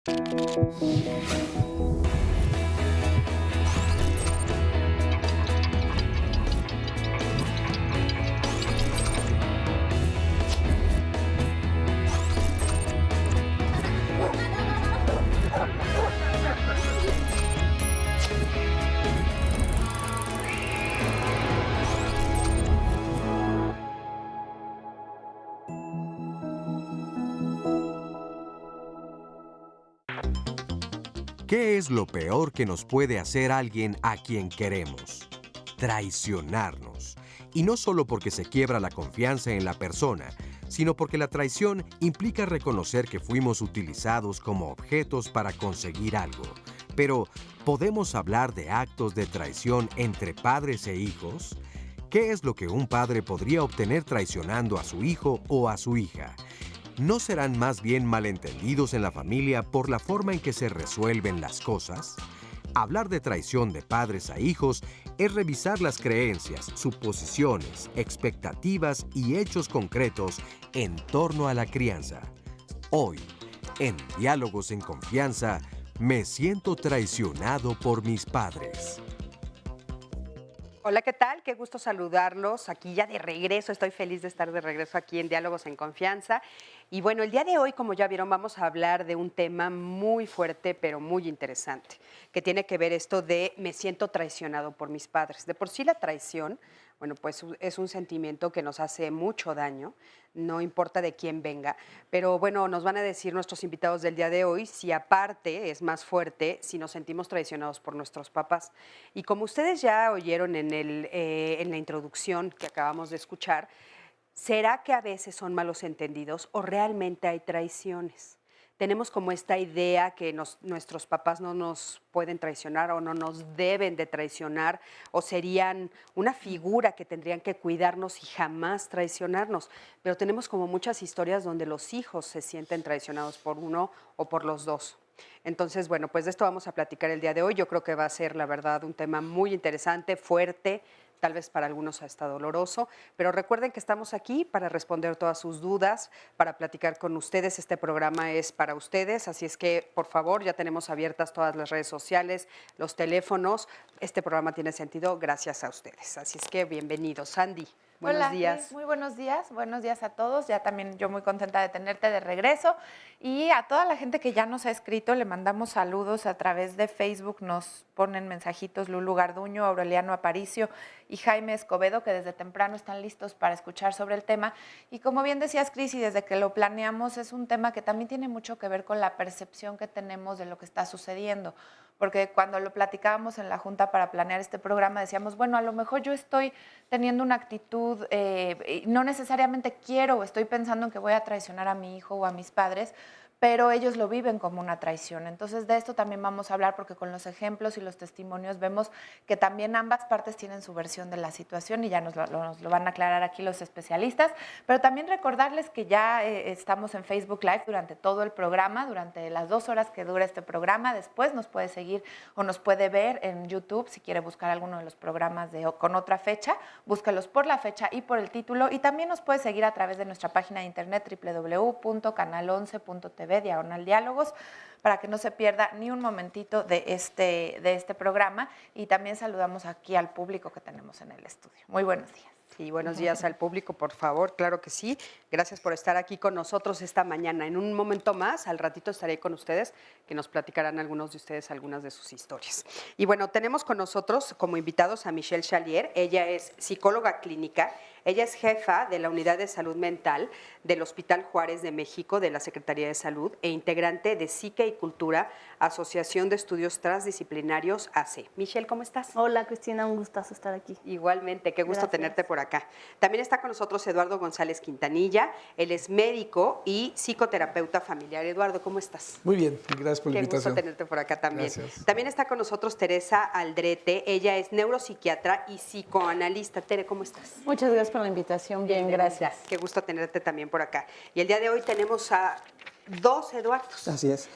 ¿Qué es lo peor que nos puede hacer alguien a quien queremos? Traicionarnos. Y no solo porque se quiebra la confianza en la persona, sino porque la traición implica reconocer que fuimos utilizados como objetos para conseguir algo. Pero, ¿podemos hablar de actos de traición entre padres e hijos? ¿Qué es lo que un padre podría obtener traicionando a su hijo o a su hija? ¿No serán más bien malentendidos en la familia por la forma en que se resuelven las cosas? Hablar de traición de padres a hijos es revisar las creencias, suposiciones, expectativas y hechos concretos en torno a la crianza. Hoy, en Diálogos en Confianza, me siento traicionado por mis padres. Hola, ¿qué tal? Qué gusto saludarlos. Aquí ya de regreso, estoy feliz de estar de regreso aquí en Diálogos en Confianza. Y bueno, el día de hoy, como ya vieron, vamos a hablar de un tema muy fuerte, pero muy interesante, que tiene que ver esto de me siento traicionado por mis padres. De por sí la traición, bueno, pues es un sentimiento que nos hace mucho daño, no importa de quién venga, pero bueno, nos van a decir nuestros invitados del día de hoy si aparte es más fuerte si nos sentimos traicionados por nuestros papás. Y como ustedes ya oyeron en la introducción que acabamos de escuchar, ¿será que a veces son malos entendidos o realmente hay traiciones? Tenemos como esta idea que nuestros papás no nos pueden traicionar o no nos deben de traicionar o serían una figura que tendrían que cuidarnos y jamás traicionarnos. Pero tenemos como muchas historias donde los hijos se sienten traicionados por uno o por los dos. Entonces, bueno, pues de esto vamos a platicar el día de hoy. Yo creo que va a ser, la verdad, un tema muy interesante, fuerte, tal vez para algunos hasta doloroso, pero recuerden que estamos aquí para responder todas sus dudas, para platicar con ustedes. Este programa es para ustedes, así es que, por favor, ya tenemos abiertas todas las redes sociales, los teléfonos. Este programa tiene sentido gracias a ustedes, así es que bienvenidos. Sandy, buenos días. Cris, muy buenos días a todos. Ya también yo muy contenta de tenerte de regreso. Y a toda la gente que ya nos ha escrito, le mandamos saludos a través de Facebook, nos ponen mensajitos Lulu Garduño, Aureliano Aparicio y Jaime Escobedo, que desde temprano están listos para escuchar sobre el tema. Y como bien decías, Cris, y desde que lo planeamos, es un tema que también tiene mucho que ver con la percepción que tenemos de lo que está sucediendo. Porque cuando lo platicábamos en la Junta para planear este programa, decíamos, bueno, a lo mejor yo estoy teniendo una actitud, no necesariamente quiero o estoy pensando en que voy a traicionar a mi hijo o a mis padres, pero ellos lo viven como una traición. Entonces, de esto también vamos a hablar porque con los ejemplos y los testimonios vemos que también ambas partes tienen su versión de la situación y ya nos lo van a aclarar aquí los especialistas. Pero también recordarles que ya estamos en Facebook Live durante todo el programa, durante las 2 horas que dura este programa. Después nos puede seguir o nos puede ver en YouTube si quiere buscar alguno de los programas con otra fecha. Búscalos por la fecha y por el título. Y también nos puede seguir a través de nuestra página de internet www.canal11.tv/diálogos para que no se pierda ni un momentito de este programa. Y también saludamos aquí al público que tenemos en el estudio. Muy buenos días. Sí, buenos días al público, por favor, claro que sí. Gracias por estar aquí con nosotros esta mañana. En un momento más, al ratito estaré con ustedes, que nos platicarán algunos de ustedes algunas de sus historias. Y bueno, tenemos con nosotros como invitados a Michelle Chalier. Ella es psicóloga clínica, ella es jefa de la Unidad de Salud Mental del Hospital Juárez de México, de la Secretaría de Salud, e integrante de Psique y Cultura, Asociación de Estudios Transdisciplinarios AC. Michelle, ¿cómo estás? Hola, Cristina, un gustazo estar aquí. Igualmente, qué gusto Gracias. tenerte por acá. También está con nosotros Eduardo González Quintanilla, él es médico y psicoterapeuta familiar. Eduardo, ¿cómo estás? Muy bien, gracias por la invitación. Qué gusto tenerte por acá también. Gracias. También está con nosotros Teresa Aldrete, ella es neuropsiquiatra y psicoanalista. Tere, ¿cómo estás? Muchas gracias por la invitación, bien, gracias. Qué gusto tenerte también por acá. Y el día de hoy tenemos a 2 Eduardos. Así es.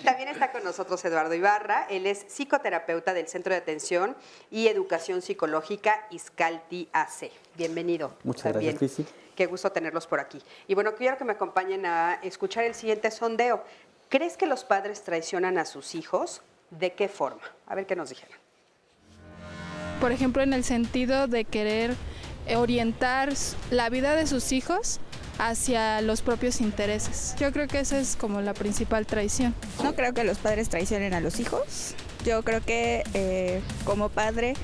También está con nosotros Eduardo Ibarra, él es psicoterapeuta del Centro de Atención y Educación Psicológica Iscalti AC. Bienvenido. Muchas también. gracias, Cristi. Qué gusto tenerlos por aquí. Y bueno, quiero que me acompañen a escuchar el siguiente sondeo. ¿Crees que los padres traicionan a sus hijos? ¿De qué forma? A ver qué nos dijeron. Por ejemplo, en el sentido de querer orientar la vida de sus hijos hacia los propios intereses. Yo creo que esa es como la principal traición. No creo que los padres traicionen a los hijos. Yo creo que como padre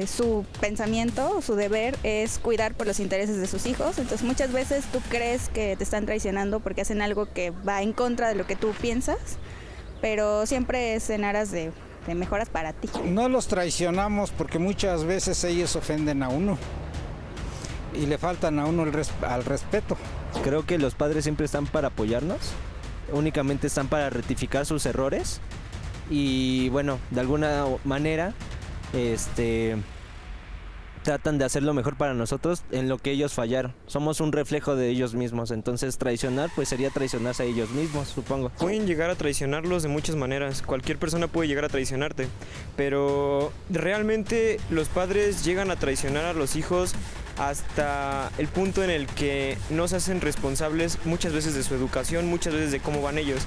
su pensamiento, su deber es cuidar por los intereses de sus hijos. Entonces muchas veces tú crees que te están traicionando porque hacen algo que va en contra de lo que tú piensas, pero siempre es en aras de mejoras para ti. No los traicionamos porque muchas veces ellos ofenden a uno y le faltan a uno al respeto. Creo que los padres siempre están para apoyarnos, únicamente están para rectificar sus errores y bueno, de alguna manera tratan de hacer lo mejor para nosotros en lo que ellos fallaron. Somos un reflejo de ellos mismos, entonces traicionar pues sería traicionarse a ellos mismos, supongo. Pueden llegar a traicionarlos de muchas maneras, cualquier persona puede llegar a traicionarte, pero realmente los padres llegan a traicionar a los hijos hasta el punto en el que no se hacen responsables muchas veces de su educación, muchas veces de cómo van ellos.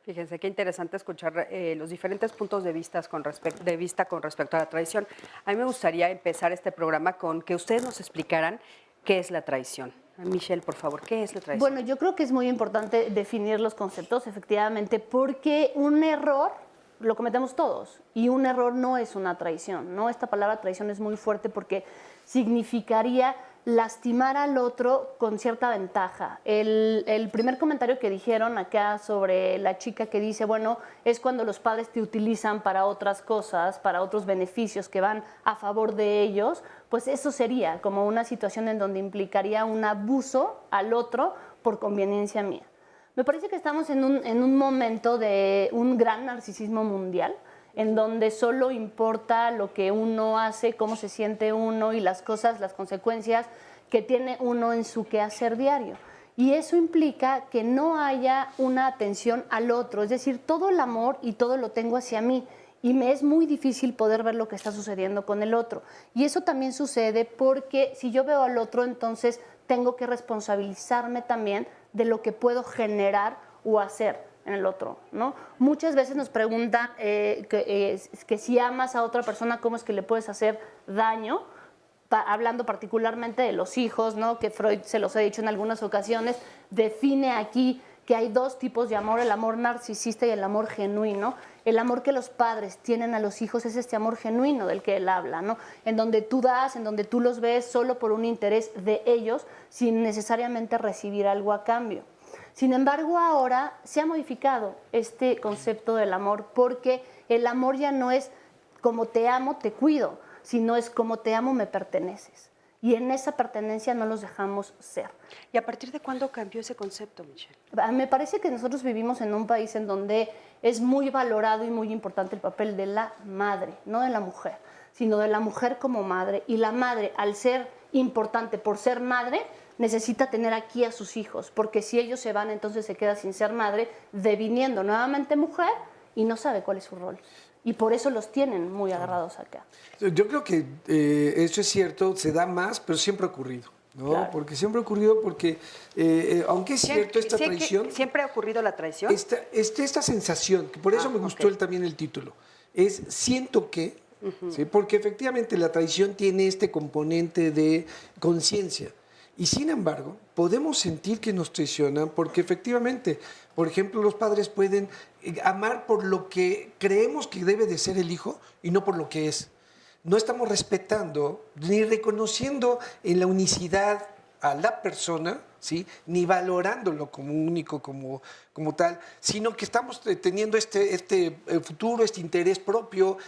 Fíjense, qué interesante escuchar los diferentes puntos de vista con respecto a la traición. A mí me gustaría empezar este programa con que ustedes nos explicaran qué es la traición. Michelle, por favor, ¿qué es la traición? Bueno, yo creo que es muy importante definir los conceptos, efectivamente, porque un error lo cometemos todos y un error no es una traición, ¿no? Esta palabra traición es muy fuerte porque significaría lastimar al otro con cierta ventaja. El primer comentario que dijeron acá sobre la chica que dice, bueno, es cuando los padres te utilizan para otras cosas, para otros beneficios que van a favor de ellos, pues eso sería como una situación en donde implicaría un abuso al otro por conveniencia mía. Me parece que estamos en un momento de un gran narcisismo mundial, en donde solo importa lo que uno hace, cómo se siente uno y las cosas, las consecuencias que tiene uno en su quehacer diario. Y eso implica que no haya una atención al otro, es decir, todo el amor y todo lo tengo hacia mí y me es muy difícil poder ver lo que está sucediendo con el otro. Y eso también sucede porque si yo veo al otro, entonces tengo que responsabilizarme también de lo que puedo generar o hacer en el otro, ¿no? Muchas veces nos preguntan que si amas a otra persona, ¿cómo es que le puedes hacer daño? Hablando particularmente de los hijos, ¿no? Que Freud, se los he dicho en algunas ocasiones, define aquí que hay dos tipos de amor, el amor narcisista y el amor genuino. El amor que los padres tienen a los hijos es este amor genuino del que él habla, ¿no? En donde tú das, en donde tú los ves solo por un interés de ellos, sin necesariamente recibir algo a cambio. Sin embargo, ahora se ha modificado este concepto del amor porque el amor ya no es como te amo, te cuido, sino es como te amo, me perteneces. Y en esa pertenencia no los dejamos ser. ¿Y a partir de cuándo cambió ese concepto, Michelle? Me parece que nosotros vivimos en un país en donde es muy valorado y muy importante el papel de la madre, no de la mujer, sino de la mujer como madre. Y la madre, al ser importante por ser madre, necesita tener aquí a sus hijos, porque si ellos se van, entonces se queda sin ser madre, deviniendo nuevamente mujer y no sabe cuál es su rol. Y por eso los tienen muy agarrados acá. Yo creo que eso es cierto, se da más, pero siempre ha ocurrido, ¿no? Claro. Porque siempre ha ocurrido, porque aunque es cierto esta traición... ¿Siempre ha ocurrido la traición? Esta sensación, que por eso me gustó también el título, es siento que, ¿sí? Porque efectivamente la traición tiene este componente de conciencia. Y sin embargo, podemos sentir que nos traicionan porque efectivamente, por ejemplo, los padres pueden amar por lo que creemos que debe de ser el hijo y no por lo que es. No estamos respetando ni reconociendo en la unicidad a la persona, ¿sí? Ni valorándolo como único, como tal, sino que estamos teniendo este futuro, este interés propio,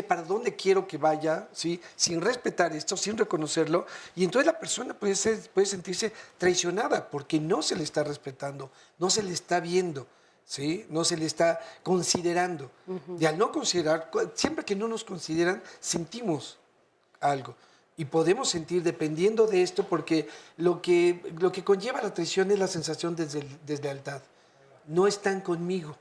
para dónde quiero que vaya, ¿sí? Sin respetar esto, sin reconocerlo, y entonces la persona puede sentirse traicionada porque no se le está respetando, no se le está viendo, ¿sí? No se le está considerando. Y al no considerar, siempre que no nos consideran, sentimos algo. Y podemos sentir, dependiendo de esto, porque lo que conlleva la traición es la sensación de deslealtad. No están conmigo,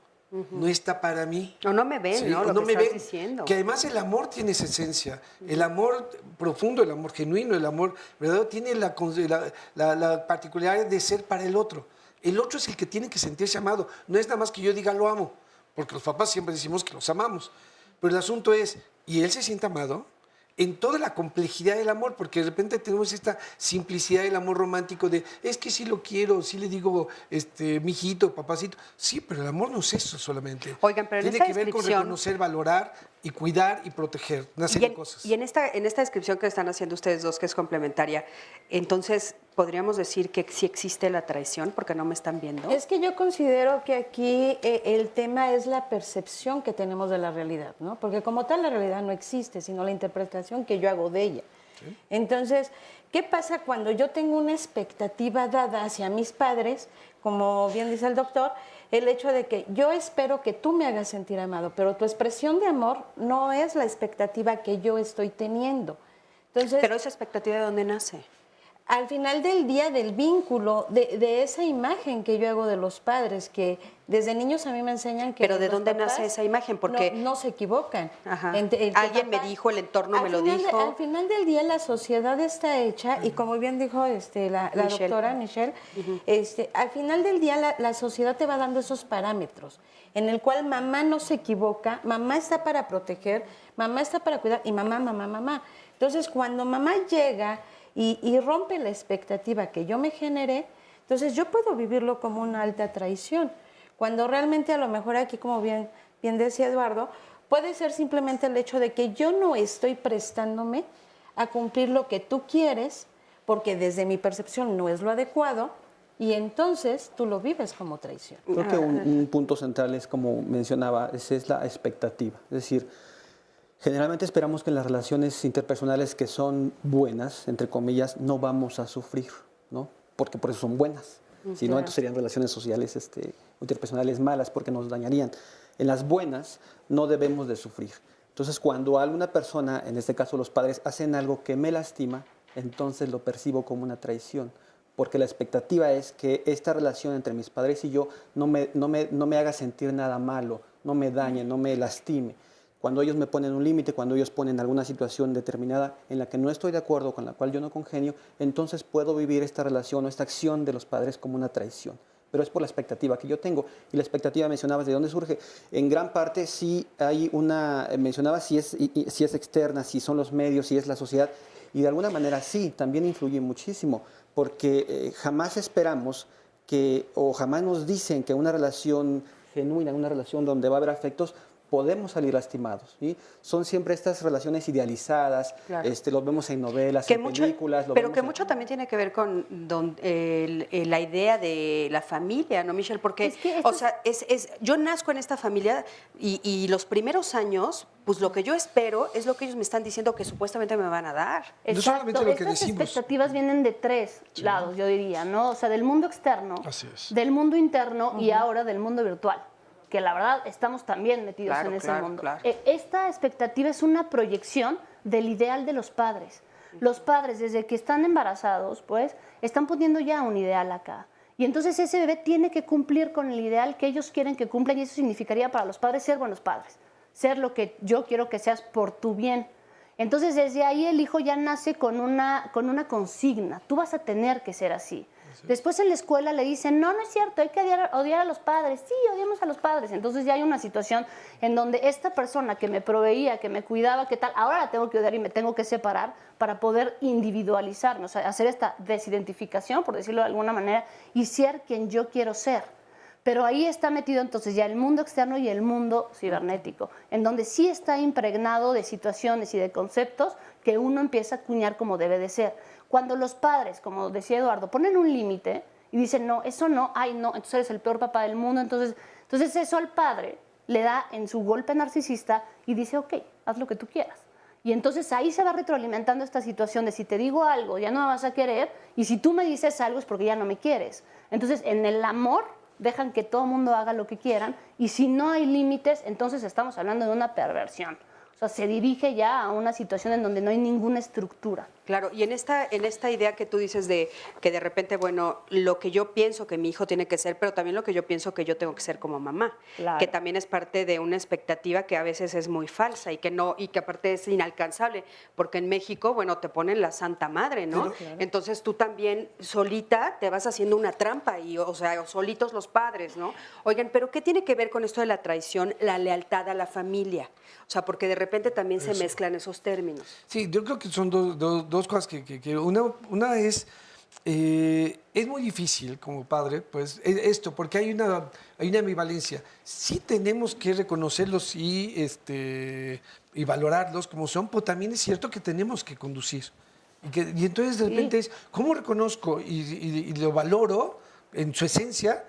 no está para mí. O no me ven, ¿sí? ¿No? Lo no que me estás diciendo. Que además el amor tiene esa esencia. El amor profundo, el amor genuino, el amor verdadero, tiene la particularidad de ser para el otro. El otro es el que tiene que sentirse amado. No es nada más que yo diga lo amo, porque los papás siempre decimos que los amamos. Pero el asunto es, ¿y él se siente amado? En toda la complejidad del amor, porque de repente tenemos esta simplicidad del amor romántico de, es que sí lo quiero, sí le digo, mijito, papacito. Sí, pero el amor no es eso solamente. Oigan, pero en tiene esta que ver con descripción... reconocer, valorar y cuidar y proteger una serie de cosas. Y en esta descripción que están haciendo ustedes dos, que es complementaria, entonces, ¿podríamos decir que sí existe la traición? Porque no me están viendo. Es que yo considero que aquí el tema es la percepción que tenemos de la realidad, ¿no? Porque como tal la realidad no existe, sino la interpretación que yo hago de ella. ¿Sí? Entonces, ¿qué pasa cuando yo tengo una expectativa dada hacia mis padres? Como bien dice el doctor, el hecho de que yo espero que tú me hagas sentir amado, pero tu expresión de amor no es la expectativa que yo estoy teniendo. Entonces, pero esa expectativa, ¿de dónde nace? Al final del día, del vínculo, de esa imagen que yo hago de los padres, que desde niños a mí me enseñan que... ¿Pero de dónde nace esa imagen? Porque no se equivocan. Alguien me dijo, el entorno me lo dijo. Al final del día la sociedad está hecha, y como bien dijo la doctora Michelle, al final del día la sociedad te va dando esos parámetros, en el cual mamá no se equivoca, mamá está para proteger, mamá está para cuidar, y mamá. Entonces, cuando mamá llega... Y rompe la expectativa que yo me generé, entonces yo puedo vivirlo como una alta traición. Cuando realmente a lo mejor aquí, como bien decía Eduardo, puede ser simplemente el hecho de que yo no estoy prestándome a cumplir lo que tú quieres, porque desde mi percepción no es lo adecuado, y entonces tú lo vives como traición. Creo que un punto central es, como mencionaba, es la expectativa. Es decir, generalmente esperamos que en las relaciones interpersonales que son buenas, entre comillas, no vamos a sufrir, ¿no? Porque por eso son buenas. Si no, entonces serían relaciones sociales interpersonales malas, porque nos dañarían. En las buenas no debemos de sufrir. Entonces, cuando alguna persona, en este caso los padres, hacen algo que me lastima, entonces lo percibo como una traición. Porque la expectativa es que esta relación entre mis padres y yo no me haga sentir nada malo, no me dañe, no me lastime. Cuando ellos me ponen un límite, cuando ellos ponen alguna situación determinada en la que no estoy de acuerdo, con la cual yo no congenio, entonces puedo vivir esta relación o esta acción de los padres como una traición. Pero es por la expectativa que yo tengo. Y la expectativa, mencionabas, ¿de dónde surge? En gran parte sí hay mencionabas si es externa, si son los medios, si es la sociedad. Y de alguna manera sí, también influye muchísimo, porque jamás esperamos o jamás nos dicen que una relación genuina, una relación donde va a haber afectos, podemos salir lastimados, ¿sí? Son siempre estas relaciones idealizadas, claro. Los vemos en novelas, en películas. Pero que mucho también tiene que ver con la idea de la familia, ¿no, Michelle? Porque, yo nazco en esta familia y los primeros años, pues lo que yo espero es lo que ellos me están diciendo que supuestamente me van a dar. Exacto. No solamente lo que decimos. Estas expectativas vienen de tres lados, yo diría, ¿no? O sea, del mundo externo, del mundo interno y ahora del mundo virtual, que la verdad estamos también metidos en ese mundo. Claro. Esta expectativa es una proyección del ideal de los padres. Los padres, desde que están embarazados, pues, están poniendo ya un ideal acá. Y entonces ese bebé tiene que cumplir con el ideal que ellos quieren que cumplan, y eso significaría para los padres ser buenos padres, ser lo que yo quiero que seas por tu bien. Entonces desde ahí el hijo ya nace con una consigna, tú vas a tener que ser así. Después en la escuela le dicen, no es cierto, hay que odiar a los padres. Sí, odiamos a los padres. Entonces ya hay una situación en donde esta persona que me proveía, que me cuidaba, ¿qué tal? Ahora la tengo que odiar y me tengo que separar para poder individualizarnos, o sea, hacer esta desidentificación, por decirlo de alguna manera, y ser quien yo quiero ser. Pero ahí está metido entonces ya el mundo externo y el mundo cibernético, en donde sí está impregnado de situaciones y de conceptos que uno empieza a acuñar como debe de ser. Cuando los padres, como decía Eduardo, ponen un límite y dicen, no, eso no, ay no, entonces eres el peor papá del mundo, entonces eso al padre le da en su golpe narcisista y dice, ok, haz lo que tú quieras. Y entonces ahí se va retroalimentando esta situación de si te digo algo, ya no me vas a querer, y si tú me dices algo es porque ya no me quieres. Entonces, en el amor dejan que todo el mundo haga lo que quieran, y si no hay límites, entonces estamos hablando de una perversión. O sea, se dirige ya a una situación en donde no hay ninguna estructura. Claro, y en esta idea que tú dices de que de repente, bueno, lo que yo pienso que mi hijo tiene que ser, pero también lo que yo pienso que yo tengo que ser como mamá, Claro. que también es parte de una expectativa que a veces es muy falsa y que aparte es inalcanzable, porque en México, bueno, te ponen la Santa Madre, ¿no? Pero- Entonces tú también solita te vas haciendo una trampa y, o sea, solitos los padres, ¿no? Oigan, pero ¿qué tiene que ver con esto de la traición, la lealtad a la familia? O sea, porque de repente también se mezclan esos términos. Sí, yo creo que son dos cosas que una es muy difícil como padre, pues esto, porque hay una ambivalencia. Sí tenemos que reconocerlos y valorarlos como son, pero también es cierto que tenemos que conducir. Y entonces de repente es, ¿cómo reconozco y lo valoro en su esencia,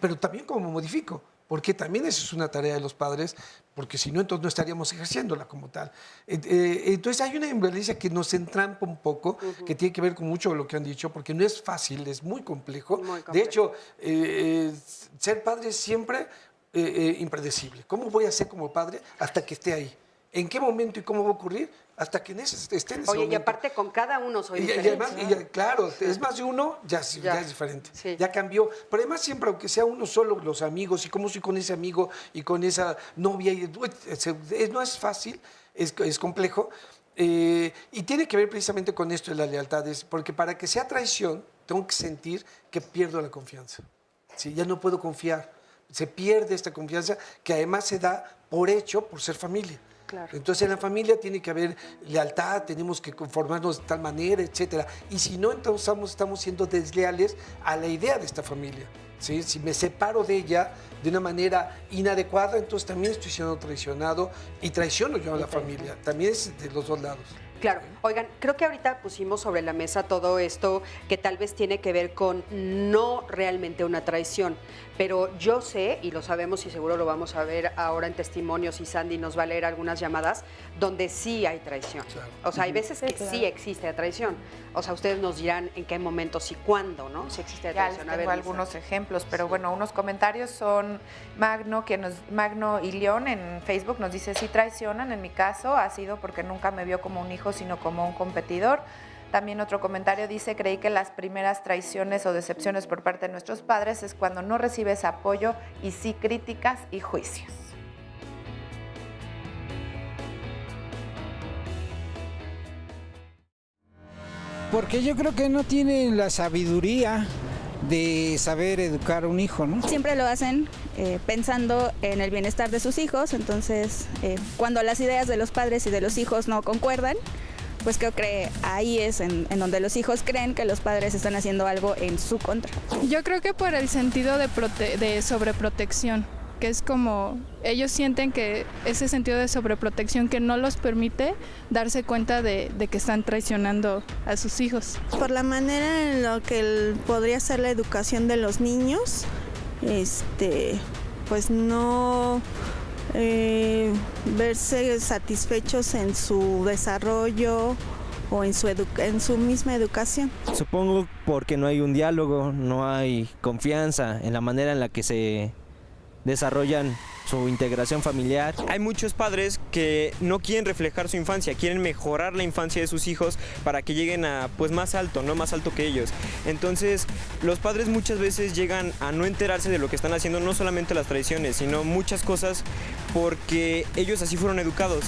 pero también cómo modifico? Porque también eso es una tarea de los padres, porque si no, entonces no estaríamos ejerciéndola como tal. Entonces hay una ambivalencia que nos entrampa un poco, que tiene que ver con mucho de lo que han dicho, porque no es fácil, es muy complejo. Muy complejo. De hecho, ser padre es siempre impredecible. ¿Cómo voy a ser como padre hasta que esté ahí? ¿En qué momento y cómo va a ocurrir? Hasta que esté en ese Oye, y momento. aparte con cada uno soy Y diferente. además, claro, es más de uno, ya es diferente. Sí. Ya cambió. Pero además siempre, aunque sea uno solo, los amigos, y cómo soy con ese amigo y con esa novia, no es fácil, es complejo. Y tiene que ver precisamente con esto de las lealtades, porque para que sea traición, tengo que sentir que pierdo la confianza. ¿Sí? Ya no puedo confiar. Se pierde esta confianza que además se da por hecho por ser familia. Claro. Entonces en la familia tiene que haber lealtad, tenemos que conformarnos de tal manera, etcétera. Y si no, entonces estamos siendo desleales a la idea de esta familia. ¿Sí? Si me separo de ella de una manera inadecuada, entonces también estoy siendo traicionado y traiciono yo a la familia. También es de los dos lados. Claro, oigan, creo que ahorita pusimos sobre la mesa todo esto que tal vez tiene que ver con no realmente una traición, pero yo sé, y lo sabemos y seguro lo vamos a ver ahora en testimonios y Sandy nos va a leer algunas llamadas, donde sí hay traición. Claro. O sea, hay veces que sí existe traición. O sea, ustedes nos dirán en qué momentos y cuándo, ¿no? Si existe Ya les traición. tengo algunos ejemplos, pero bueno, unos comentarios son Magno y León en Facebook nos dice, sí traicionan, en mi caso ha sido porque nunca me vio como un hijo, sino como un competidor. También otro comentario dice, creí que las primeras traiciones o decepciones por parte de nuestros padres es cuando no recibes apoyo y sí críticas y juicios. Porque yo creo que no tienen la sabiduría de saber educar a un hijo, ¿no? Siempre lo hacen pensando en el bienestar de sus hijos, entonces cuando las ideas de los padres y de los hijos no concuerdan, pues creo que ahí es en donde los hijos creen que los padres están haciendo algo en su contra. Yo creo que por el sentido de sobreprotección, que es como ellos sienten que ese sentido de sobreprotección que no los permite darse cuenta de que están traicionando a sus hijos. Por la manera en la que podría ser la educación de los niños, pues no verse satisfechos en su desarrollo o en su misma educación. Supongo porque no hay un diálogo, no hay confianza en la manera en la que se desarrollan su integración familiar. Hay muchos padres que no quieren reflejar su infancia, quieren mejorar la infancia de sus hijos para que lleguen a pues más alto, no más alto que ellos. Entonces, los padres muchas veces llegan a no enterarse de lo que están haciendo, no solamente las traiciones, sino muchas cosas porque ellos así fueron educados.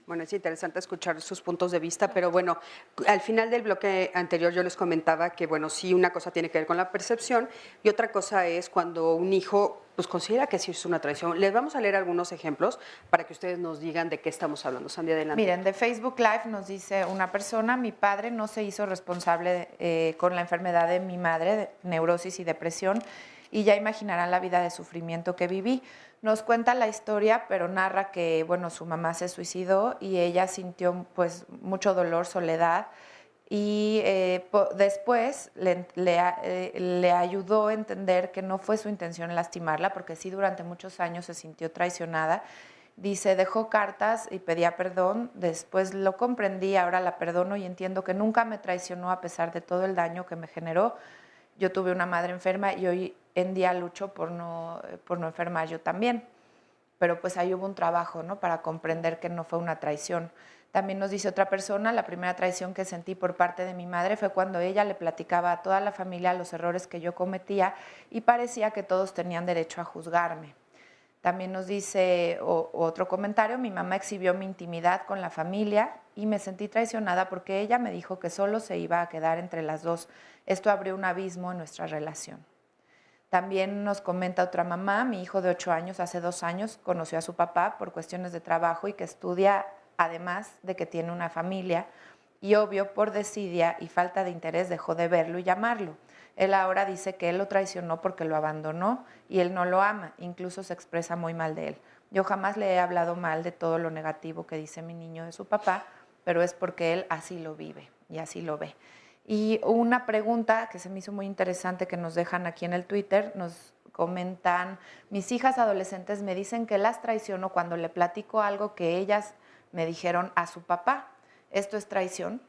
Bueno, es interesante escuchar sus puntos de vista, pero bueno, al final del bloque anterior yo les comentaba que, bueno, sí, una cosa tiene que ver con la percepción y otra cosa es cuando un hijo pues considera que sí es una traición. Les vamos a leer algunos ejemplos para que ustedes nos digan de qué estamos hablando. Sandy, adelante. Miren, de Facebook Live nos dice una persona, mi padre no se hizo responsable con la enfermedad de mi madre, de neurosis y depresión, y ya imaginarán la vida de sufrimiento que viví. Nos cuenta la historia, pero narra que, bueno, su mamá se suicidó y ella sintió, pues, mucho dolor, soledad, y después le ayudó a entender que no fue su intención lastimarla, porque sí, durante muchos años se sintió traicionada. Dice, dejó cartas y pedía perdón, después lo comprendí, ahora la perdono y entiendo que nunca me traicionó a pesar de todo el daño que me generó. Yo tuve una madre enferma y hoy en día lucho por no enfermar yo también. pero pues ahí hubo un trabajo, ¿no? Para comprender que no fue una traición. También nos dice otra persona, la primera traición que sentí por parte de mi madre fue cuando ella le platicaba a toda la familia los errores que yo cometía y parecía que todos tenían derecho a juzgarme. También nos dice otro comentario, mi mamá exhibió mi intimidad con la familia y me sentí traicionada porque ella me dijo que solo se iba a quedar entre las dos. Esto abrió un abismo en nuestra relación. También nos comenta otra mamá, mi hijo de 8 años, hace 2 años, conoció a su papá por cuestiones de trabajo y que estudia, además de que tiene una familia, y obvio, por desidia y falta de interés, dejó de verlo y llamarlo. Él ahora dice que él lo traicionó porque lo abandonó y él no lo ama, incluso se expresa muy mal de él. Yo jamás le he hablado mal de todo lo negativo que dice mi niño de su papá, pero es porque él así lo vive y así lo ve. Y una pregunta que se me hizo muy interesante que nos dejan aquí en el Twitter, nos comentan, mis hijas adolescentes me dicen que las traiciono cuando le platico algo que ellas me dijeron a su papá. ¿Esto es traición?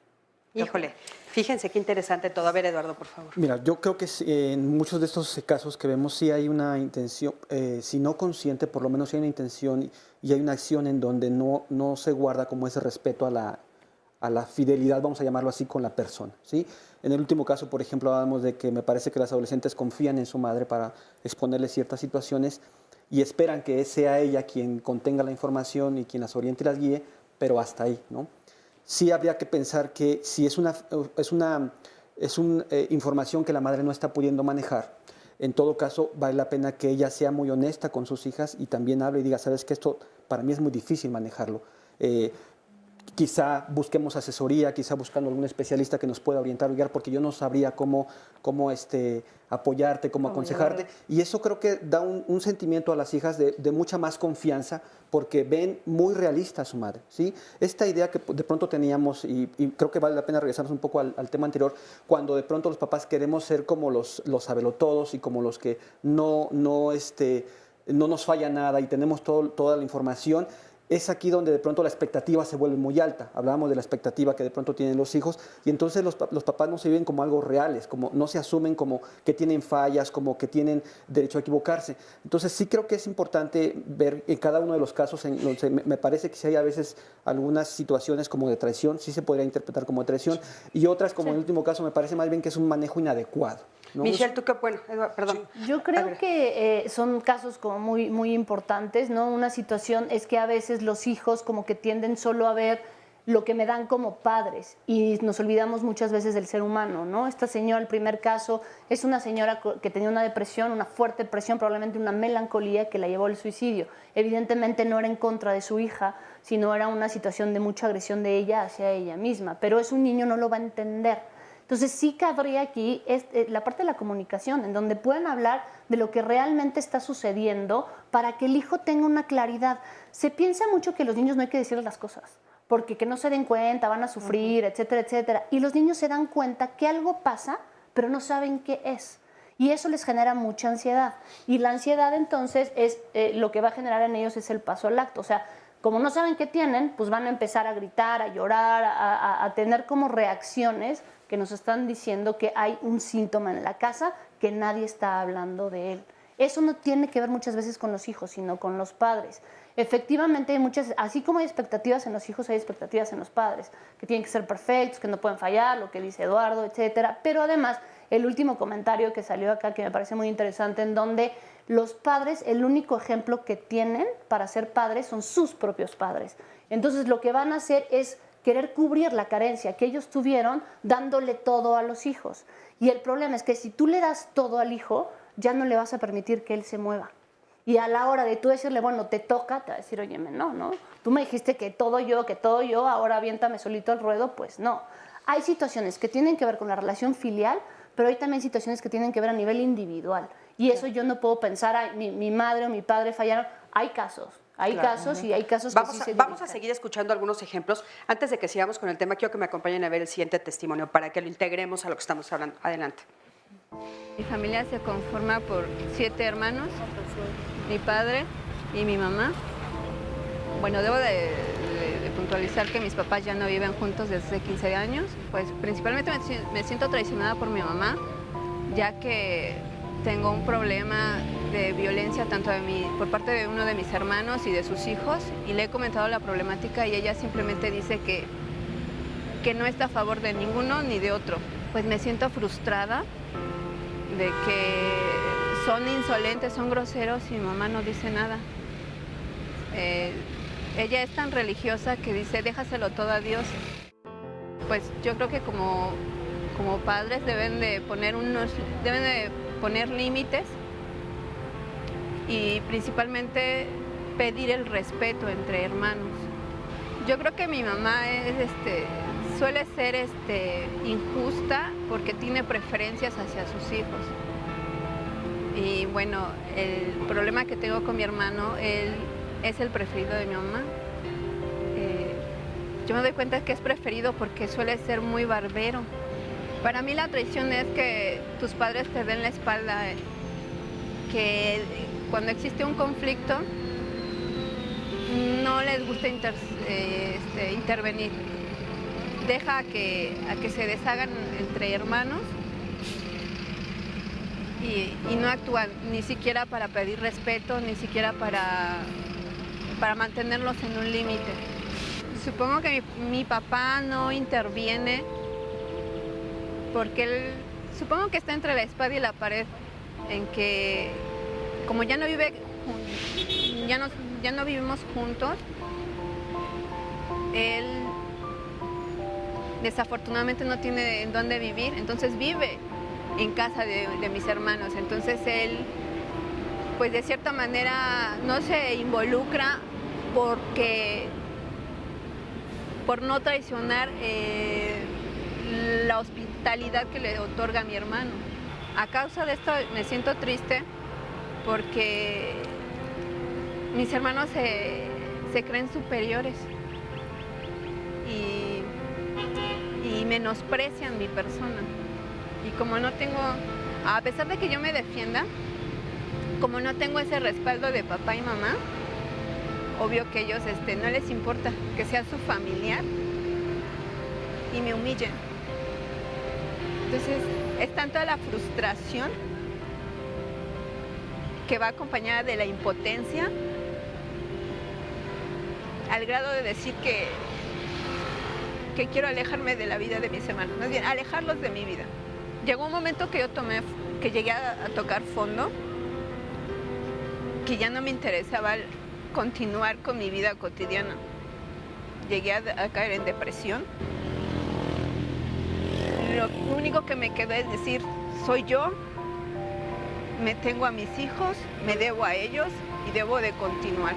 Híjole, fíjense qué interesante todo. A ver, Eduardo, por favor. Mira, yo creo que en muchos de estos casos que vemos sí hay una intención, si no consciente, por lo menos sí hay una intención y hay una acción en donde no se guarda como ese respeto a la fidelidad, vamos a llamarlo así, con la persona, ¿sí? En el último caso, por ejemplo, hablábamos de que me parece que las adolescentes confían en su madre para exponerle ciertas situaciones y esperan que sea ella quien contenga la información y quien las oriente y las guíe, pero hasta ahí, ¿no? Sí habría que pensar que si es una información que la madre no está pudiendo manejar, en todo caso vale la pena que ella sea muy honesta con sus hijas y también hable y diga, sabes que esto para mí es muy difícil manejarlo. Quizá busquemos asesoría, quizá buscando algún especialista que nos pueda orientar o guiar, porque yo no sabría cómo apoyarte, cómo aconsejarte. Y eso creo que da un sentimiento a las hijas de mucha más confianza, porque ven muy realista a su madre, ¿sí? Esta idea que de pronto teníamos, y creo que vale la pena regresarnos un poco al tema anterior, cuando de pronto los papás queremos ser como los sabelotodos y como los que no nos falla nada y tenemos toda la información. Es aquí donde de pronto la expectativa se vuelve muy alta. Hablábamos de la expectativa que de pronto tienen los hijos y entonces los papás no se viven como algo reales, como no se asumen como que tienen fallas, como que tienen derecho a equivocarse. Entonces sí creo que es importante ver en cada uno de los casos, me parece que sí hay a veces algunas situaciones como de traición, sí se podría interpretar como de traición, y otras como en el último caso me parece más bien que es un manejo inadecuado, ¿no? Michelle, ¿tú qué? Bueno, Eduardo, perdón. Sí. Yo creo que son casos como muy, muy importantes, ¿no? Una situación es que a veces los hijos como que tienden solo a ver lo que me dan como padres y nos olvidamos muchas veces del ser humano, ¿no? Esta señora, el primer caso, es una señora que tenía una depresión, una fuerte depresión, probablemente una melancolía que la llevó al suicidio. Evidentemente no era en contra de su hija, sino era una situación de mucha agresión de ella hacia ella misma, pero es un niño, no lo va a entender. Entonces sí cabría aquí la parte de la comunicación, en donde pueden hablar de lo que realmente está sucediendo para que el hijo tenga una claridad. Se piensa mucho que los niños no hay que decirles las cosas, porque que no se den cuenta, van a sufrir, etcétera, etcétera. Y los niños se dan cuenta que algo pasa, pero no saben qué es. Y eso les genera mucha ansiedad. Y la ansiedad entonces es lo que va a generar en ellos es el paso al acto. O sea, como no saben qué tienen, pues van a empezar a gritar, a llorar, a tener como reacciones que nos están diciendo que hay un síntoma en la casa, que nadie está hablando de él. Eso no tiene que ver muchas veces con los hijos, sino con los padres. Efectivamente, hay muchas, así como hay expectativas en los hijos, hay expectativas en los padres, que tienen que ser perfectos, que no pueden fallar, lo que dice Eduardo, etcétera. Pero además, el último comentario que salió acá, que me parece muy interesante, en donde los padres, el único ejemplo que tienen para ser padres son sus propios padres. Entonces, lo que van a hacer es querer cubrir la carencia que ellos tuvieron dándole todo a los hijos. Y el problema es que si tú le das todo al hijo, ya no le vas a permitir que él se mueva. Y a la hora de tú decirle, bueno, te toca, te va a decir, oye, no, tú me dijiste que todo yo, ahora aviéntame solito al ruedo, pues no. Hay situaciones que tienen que ver con la relación filial, pero hay también situaciones que tienen que ver a nivel individual. Y eso yo no puedo pensar, ay, mi madre o mi padre fallaron. Hay casos. Hay casos y hay casos que sí se Vamos a seguir escuchando algunos ejemplos. Antes de que sigamos con el tema, quiero que me acompañen a ver el siguiente testimonio para que lo integremos a lo que estamos hablando. Adelante. Mi familia se conforma por 7 hermanos, mi padre y mi mamá. Bueno, debo de puntualizar que mis papás ya no viven juntos desde hace 15 años. Pues principalmente me siento traicionada por mi mamá, ya que tengo un problema de violencia tanto por parte de uno de mis hermanos y de sus hijos, y le he comentado la problemática y ella simplemente dice que no está a favor de ninguno ni de otro. Pues me siento frustrada de que son insolentes, son groseros y mi mamá no dice nada. Ella es tan religiosa que dice, déjaselo todo a Dios. Pues yo creo que como padres deben de poner límites y principalmente pedir el respeto entre hermanos. Yo creo que mi mamá suele ser injusta porque tiene preferencias hacia sus hijos. Y bueno, el problema que tengo con mi hermano, él es el preferido de mi mamá. Yo me doy cuenta que es preferido porque suele ser muy barbero. Para mí la traición es que tus padres te den la espalda, que cuando existe un conflicto no les gusta intervenir. Deja a que se deshagan entre hermanos y no actúan ni siquiera para pedir respeto, ni siquiera para mantenerlos en un límite. Supongo que mi papá no interviene porque él, supongo que está entre la espada y la pared, en que como ya no vivimos juntos, él desafortunadamente no tiene en dónde vivir, entonces vive en casa de mis hermanos. Entonces él, pues de cierta manera no se involucra por no traicionar la hospitalidad que le otorga a mi hermano. A causa de esto me siento triste porque mis hermanos se creen superiores y menosprecian mi persona. Y como no tengo, a pesar de que yo me defienda, como no tengo ese respaldo de papá y mamá, obvio que ellos no les importa que sea su familiar y me humillen. Entonces es tanto la frustración que va acompañada de la impotencia al grado de decir que quiero alejarme de la vida de mis hermanos, más bien alejarlos de mi vida. Llegó un momento que que llegué a tocar fondo, que ya no me interesaba continuar con mi vida cotidiana. Llegué a caer en depresión. Lo único que me quedó es decir, soy yo, me tengo a mis hijos, me debo a ellos y debo de continuar.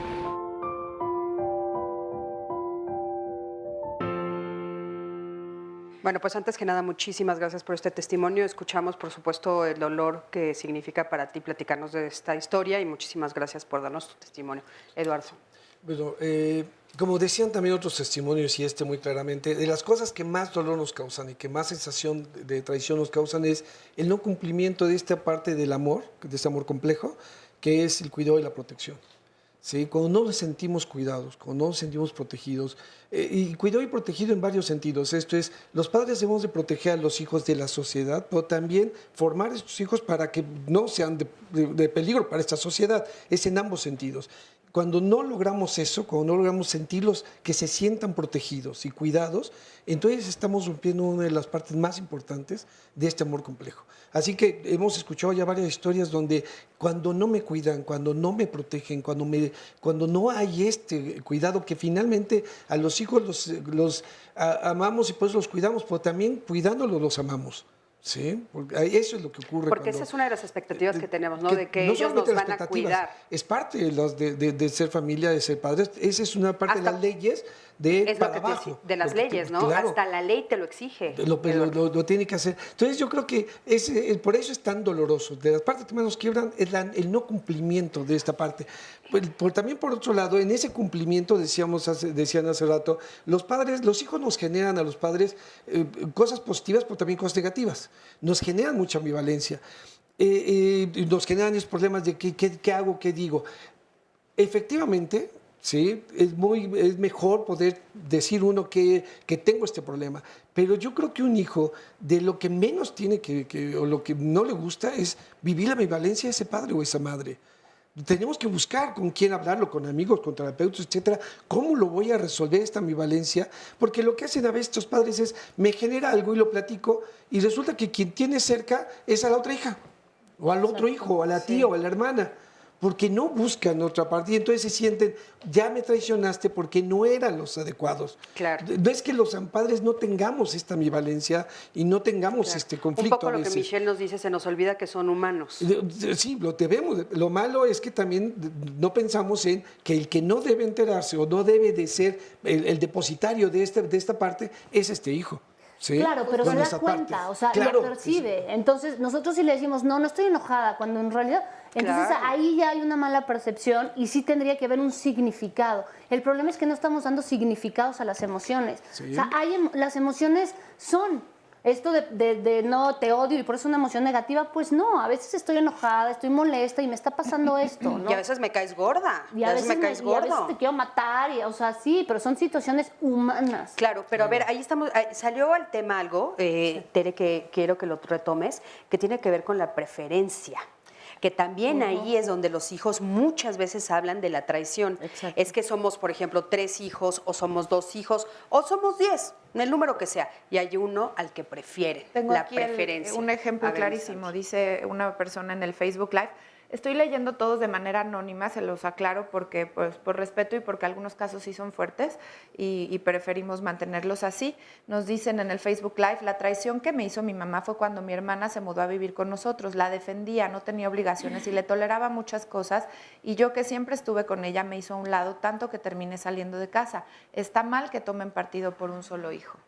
Bueno, pues antes que nada, muchísimas gracias por este testimonio. Escuchamos, por supuesto, el dolor que significa para ti platicarnos de esta historia y muchísimas gracias por darnos tu testimonio. Eduardo. Bueno, como decían también otros testimonios y muy claramente, de las cosas que más dolor nos causan y que más sensación de traición nos causan es el no cumplimiento de esta parte del amor, de este amor complejo, que es el cuidado y la protección. ¿Sí? Cuando no nos sentimos cuidados, cuando no nos sentimos protegidos, y cuidado y protegido en varios sentidos. Esto es, los padres debemos de proteger a los hijos de la sociedad, pero también formar a estos hijos para que no sean de peligro para esta sociedad. Es en ambos sentidos. Cuando no logramos eso, cuando no logramos sentirlos que se sientan protegidos y cuidados, entonces estamos rompiendo una de las partes más importantes de este amor complejo. Así que hemos escuchado ya varias historias donde cuando no me cuidan, cuando no me protegen, cuando no hay este cuidado, que finalmente a los hijos los amamos y pues los cuidamos, pero también cuidándolos los amamos. Sí, porque eso es lo que ocurre. Porque esa es una de las expectativas que tenemos, ¿no? De que ellos nos van a cuidar. Es parte de ser familia, de ser padres. Esa es una parte de las leyes de para abajo. De las leyes, ¿no? Claro, hasta la ley te lo exige. Lo tiene que hacer. Entonces yo creo que por eso es tan doloroso. De las partes que más nos quiebran es el no cumplimiento de esta parte. También por otro lado, en ese cumplimiento, decían hace rato, los hijos nos generan a los padres cosas positivas, pero también cosas negativas. Nos generan mucha ambivalencia. Nos generan esos problemas de qué hago, qué digo. Efectivamente, ¿sí? Es mejor poder decir uno que tengo este problema. Pero yo creo que un hijo de lo que menos tiene o lo que no le gusta es vivir la ambivalencia de ese padre o esa madre. Tenemos que buscar con quién hablarlo, con amigos, con terapeutas, etcétera. ¿Cómo lo voy a resolver esta ambivalencia? Porque lo que hacen a veces estos padres es, me genera algo y lo platico, y resulta que quien tiene cerca es a la otra hija, o al otro hijo, o a la tía, o a la hermana, porque no buscan otra parte, y entonces se sienten, ya me traicionaste porque no eran los adecuados. Claro. No es que los padres no tengamos esta ambivalencia y no tengamos este conflicto. Un poco lo que Michelle nos dice, se nos olvida que son humanos. Sí, lo debemos. Lo malo es que también no pensamos en que el que no debe enterarse o no debe de ser el depositario de esta parte es este hijo. ¿Sí? Claro, pero se da cuenta, parte. o sea, Claro, lo percibe. Entonces, nosotros sí le decimos, no estoy enojada, cuando en realidad, entonces Claro. ahí ya hay una mala percepción y sí tendría que haber un significado. El problema es que no estamos dando significados a las emociones. Sí. O sea, las emociones son esto de no, te odio y por eso una emoción negativa, pues no, a veces estoy enojada, estoy molesta y me está pasando esto, ¿no? Y a veces me caes gorda. Y a veces me caes y a gordo. veces te quiero matar, o sea, sí, pero son situaciones humanas. Claro, pero a ver, ahí estamos, salió al tema algo, Tere, que quiero que lo retomes, que tiene que ver con la preferencia. Que también ahí es donde los hijos muchas veces hablan de la traición. Exacto. Es que somos, por ejemplo, 3 hijos, o somos 2 hijos, o somos 10, el número que sea, y hay uno al que prefiere, Tengo la aquí preferencia. un ejemplo A ver, clarísimo. Dice una persona en el Facebook Live, estoy leyendo todos de manera anónima, se los aclaro porque pues, por respeto y porque algunos casos sí son fuertes y preferimos mantenerlos así. Nos dicen en el Facebook Live, la traición que me hizo mi mamá fue cuando mi hermana se mudó a vivir con nosotros. La defendía, no tenía obligaciones y le toleraba muchas cosas, y yo que siempre estuve con ella me hizo a un lado tanto que terminé saliendo de casa. Está mal que tomen partido por un solo hijo.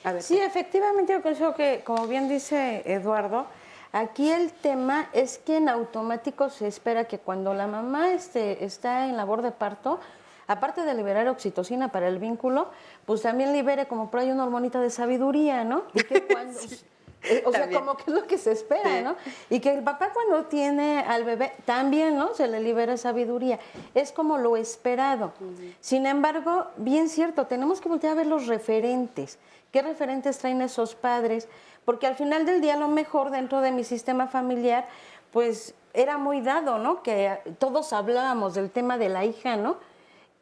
A ver, Sí, efectivamente, yo creo que, como bien dice Eduardo, aquí el tema es que en automático se espera que cuando la mamá está en labor de parto, aparte de liberar oxitocina para el vínculo, pues también libere como por ahí una hormonita de sabiduría, ¿no? Y que cuando, o sea, también. como que es lo que se espera, Sí. ¿no? Y que el papá cuando tiene al bebé también, ¿no? Se le libera sabiduría. Es como lo esperado. Sin embargo, bien cierto, tenemos que voltear a ver los referentes. ¿Qué referentes traen esos padres? Porque al final del día, a lo mejor dentro de mi sistema familiar, pues era muy dado, ¿no? Que todos hablábamos del tema de la hija, ¿no?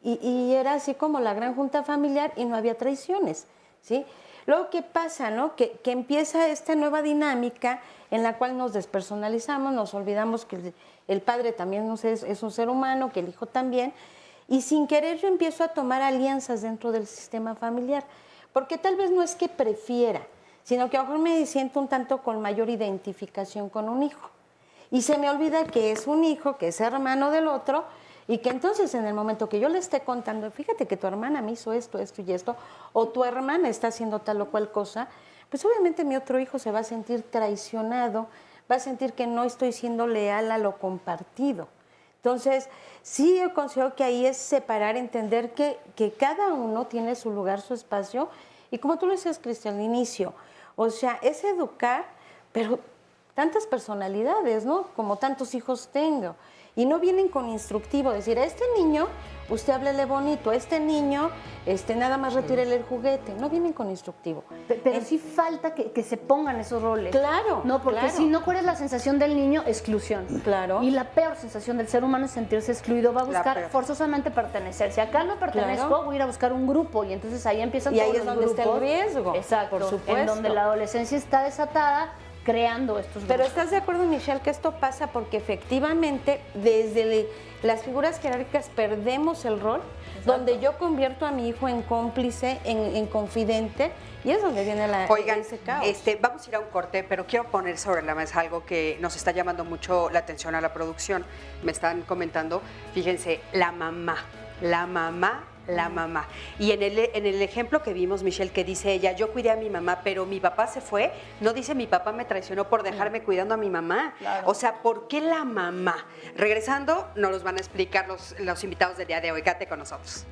Y era así como la gran junta familiar y no había traiciones, ¿sí? Luego, ¿qué pasa, no? Que empieza esta nueva dinámica en la cual nos despersonalizamos, nos olvidamos que el padre también es un ser humano, que el hijo también, y sin querer yo empiezo a tomar alianzas dentro del sistema familiar, porque tal vez no es que prefiera, sino que a lo mejor me siento un tanto con mayor identificación con un hijo. Y se me olvida que es un hijo, que es hermano del otro, y que entonces en el momento que yo le esté contando, fíjate que tu hermana me hizo esto, esto y esto, o tu hermana está haciendo tal o cual cosa, pues obviamente mi otro hijo se va a sentir traicionado, va a sentir que no estoy siendo leal a lo compartido. Entonces, sí, yo considero que ahí es separar, entender que cada uno tiene su lugar, su espacio, y como tú lo decías, Cristian, al inicio, o sea, es educar, pero tantas personalidades, ¿no? Como tantos hijos tengo. Y no vienen con instructivo, decir, a este niño, usted háblele bonito, a este niño, nada más retírele el juguete. No vienen con instructivo. Pero sí falta que se pongan esos roles. Claro. No, porque claro. si no, ¿cuál es la sensación del niño? Exclusión. Claro. Y la peor sensación del ser humano es sentirse excluido. Va a La buscar peor. forzosamente pertenecer. Si acá no pertenezco, Claro. voy a ir a buscar un grupo. Y entonces ahí empiezan Y ahí todos es los donde está el grupos. riesgo, Exacto. por supuesto. En donde la adolescencia está desatada, creando estos Pero grupos. ¿estás de acuerdo, Michelle, que esto pasa porque efectivamente desde las figuras jerárquicas perdemos el rol, donde yo convierto a mi hijo en cómplice, en confidente, y es donde viene Oigan, ese caos. vamos a ir a un corte, pero quiero poner sobre la mesa algo que nos está llamando mucho la atención a la producción. Me están comentando, fíjense, la mamá. Y en el ejemplo que vimos, Michelle, que dice ella, yo cuidé a mi mamá, pero mi papá se fue, no dice mi papá me traicionó por dejarme cuidando a mi mamá. Claro. O sea, ¿por qué la mamá? Regresando, nos los van a explicar los invitados del día de hoy. Quédate con nosotros.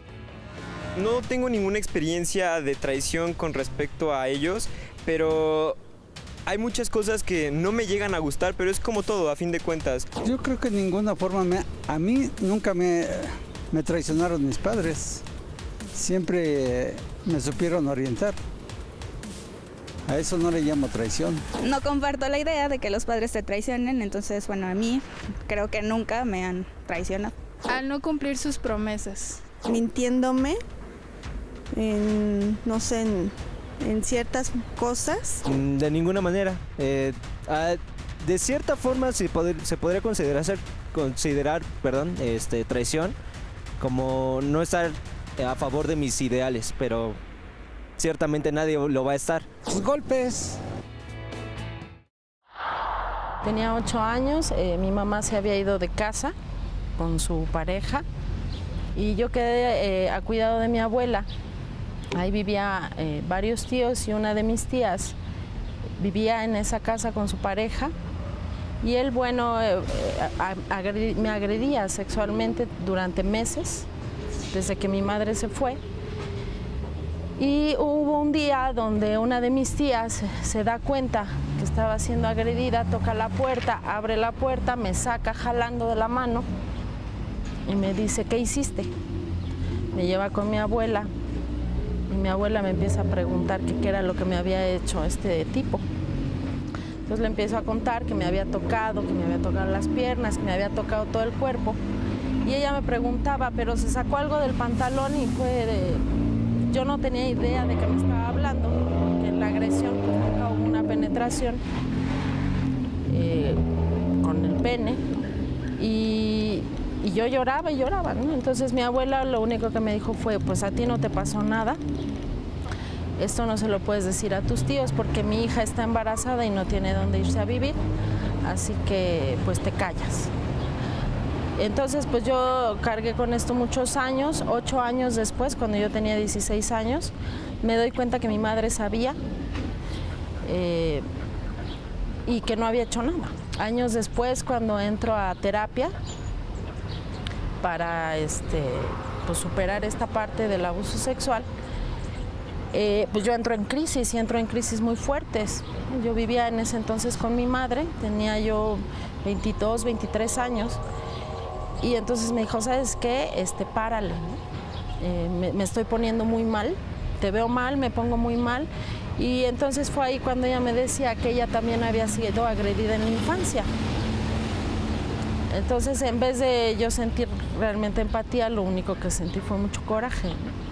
No tengo ninguna experiencia de traición con respecto a ellos, pero hay muchas cosas que no me llegan a gustar, pero es como todo, a fin de cuentas. Yo creo que de ninguna forma a mí nunca me Me traicionaron mis padres. Siempre me supieron orientar. A eso no le llamo traición. No comparto la idea de que los padres te traicionen, entonces, bueno, a mí creo que nunca me han traicionado. Al no cumplir sus promesas. Mintiéndome no sé, en ciertas cosas. De ninguna manera. De cierta forma se podría considerar traición como no estar a favor de mis ideales, pero ciertamente nadie lo va a estar. Sus golpes. Tenía 8 años, mi mamá se había ido de casa con su pareja y yo quedé a cuidado de mi abuela. Ahí vivía varios tíos y una de mis tías vivía en esa casa con su pareja y él, bueno, me agredía sexualmente durante meses, desde que mi madre se fue. Y hubo un día donde una de mis tías se da cuenta que estaba siendo agredida, toca la puerta, abre la puerta, me saca jalando de la mano y me dice, ¿qué hiciste? Me lleva con mi abuela y mi abuela me empieza a preguntar qué era lo que me había hecho este tipo. Entonces le empiezo a contar que me había tocado las piernas, que me había tocado todo el cuerpo. Y ella me preguntaba, pero se sacó algo del pantalón y yo no tenía idea de qué me estaba hablando, que en la agresión pues nunca hubo una penetración con el pene. Y yo lloraba y lloraba, ¿no? Entonces mi abuela lo único que me dijo fue, pues a ti no te pasó nada. Esto no se lo puedes decir a tus tíos porque mi hija está embarazada y no tiene dónde irse a vivir, así que pues te callas. Entonces pues yo cargué con esto muchos años, 8 años después, cuando yo tenía 16 años, me doy cuenta que mi madre sabía y que no había hecho nada. Años después, cuando entro a terapia para pues superar esta parte del abuso sexual, pues yo entro en crisis muy fuertes. Yo vivía en ese entonces con mi madre, tenía yo 22, 23 años, y entonces me dijo, ¿sabes qué? Párale, ¿no? Me estoy poniendo muy mal, te veo mal, me pongo muy mal, y entonces fue ahí cuando ella me decía que ella también había sido agredida en la infancia. Entonces, en vez de yo sentir realmente empatía, lo único que sentí fue mucho coraje, ¿no?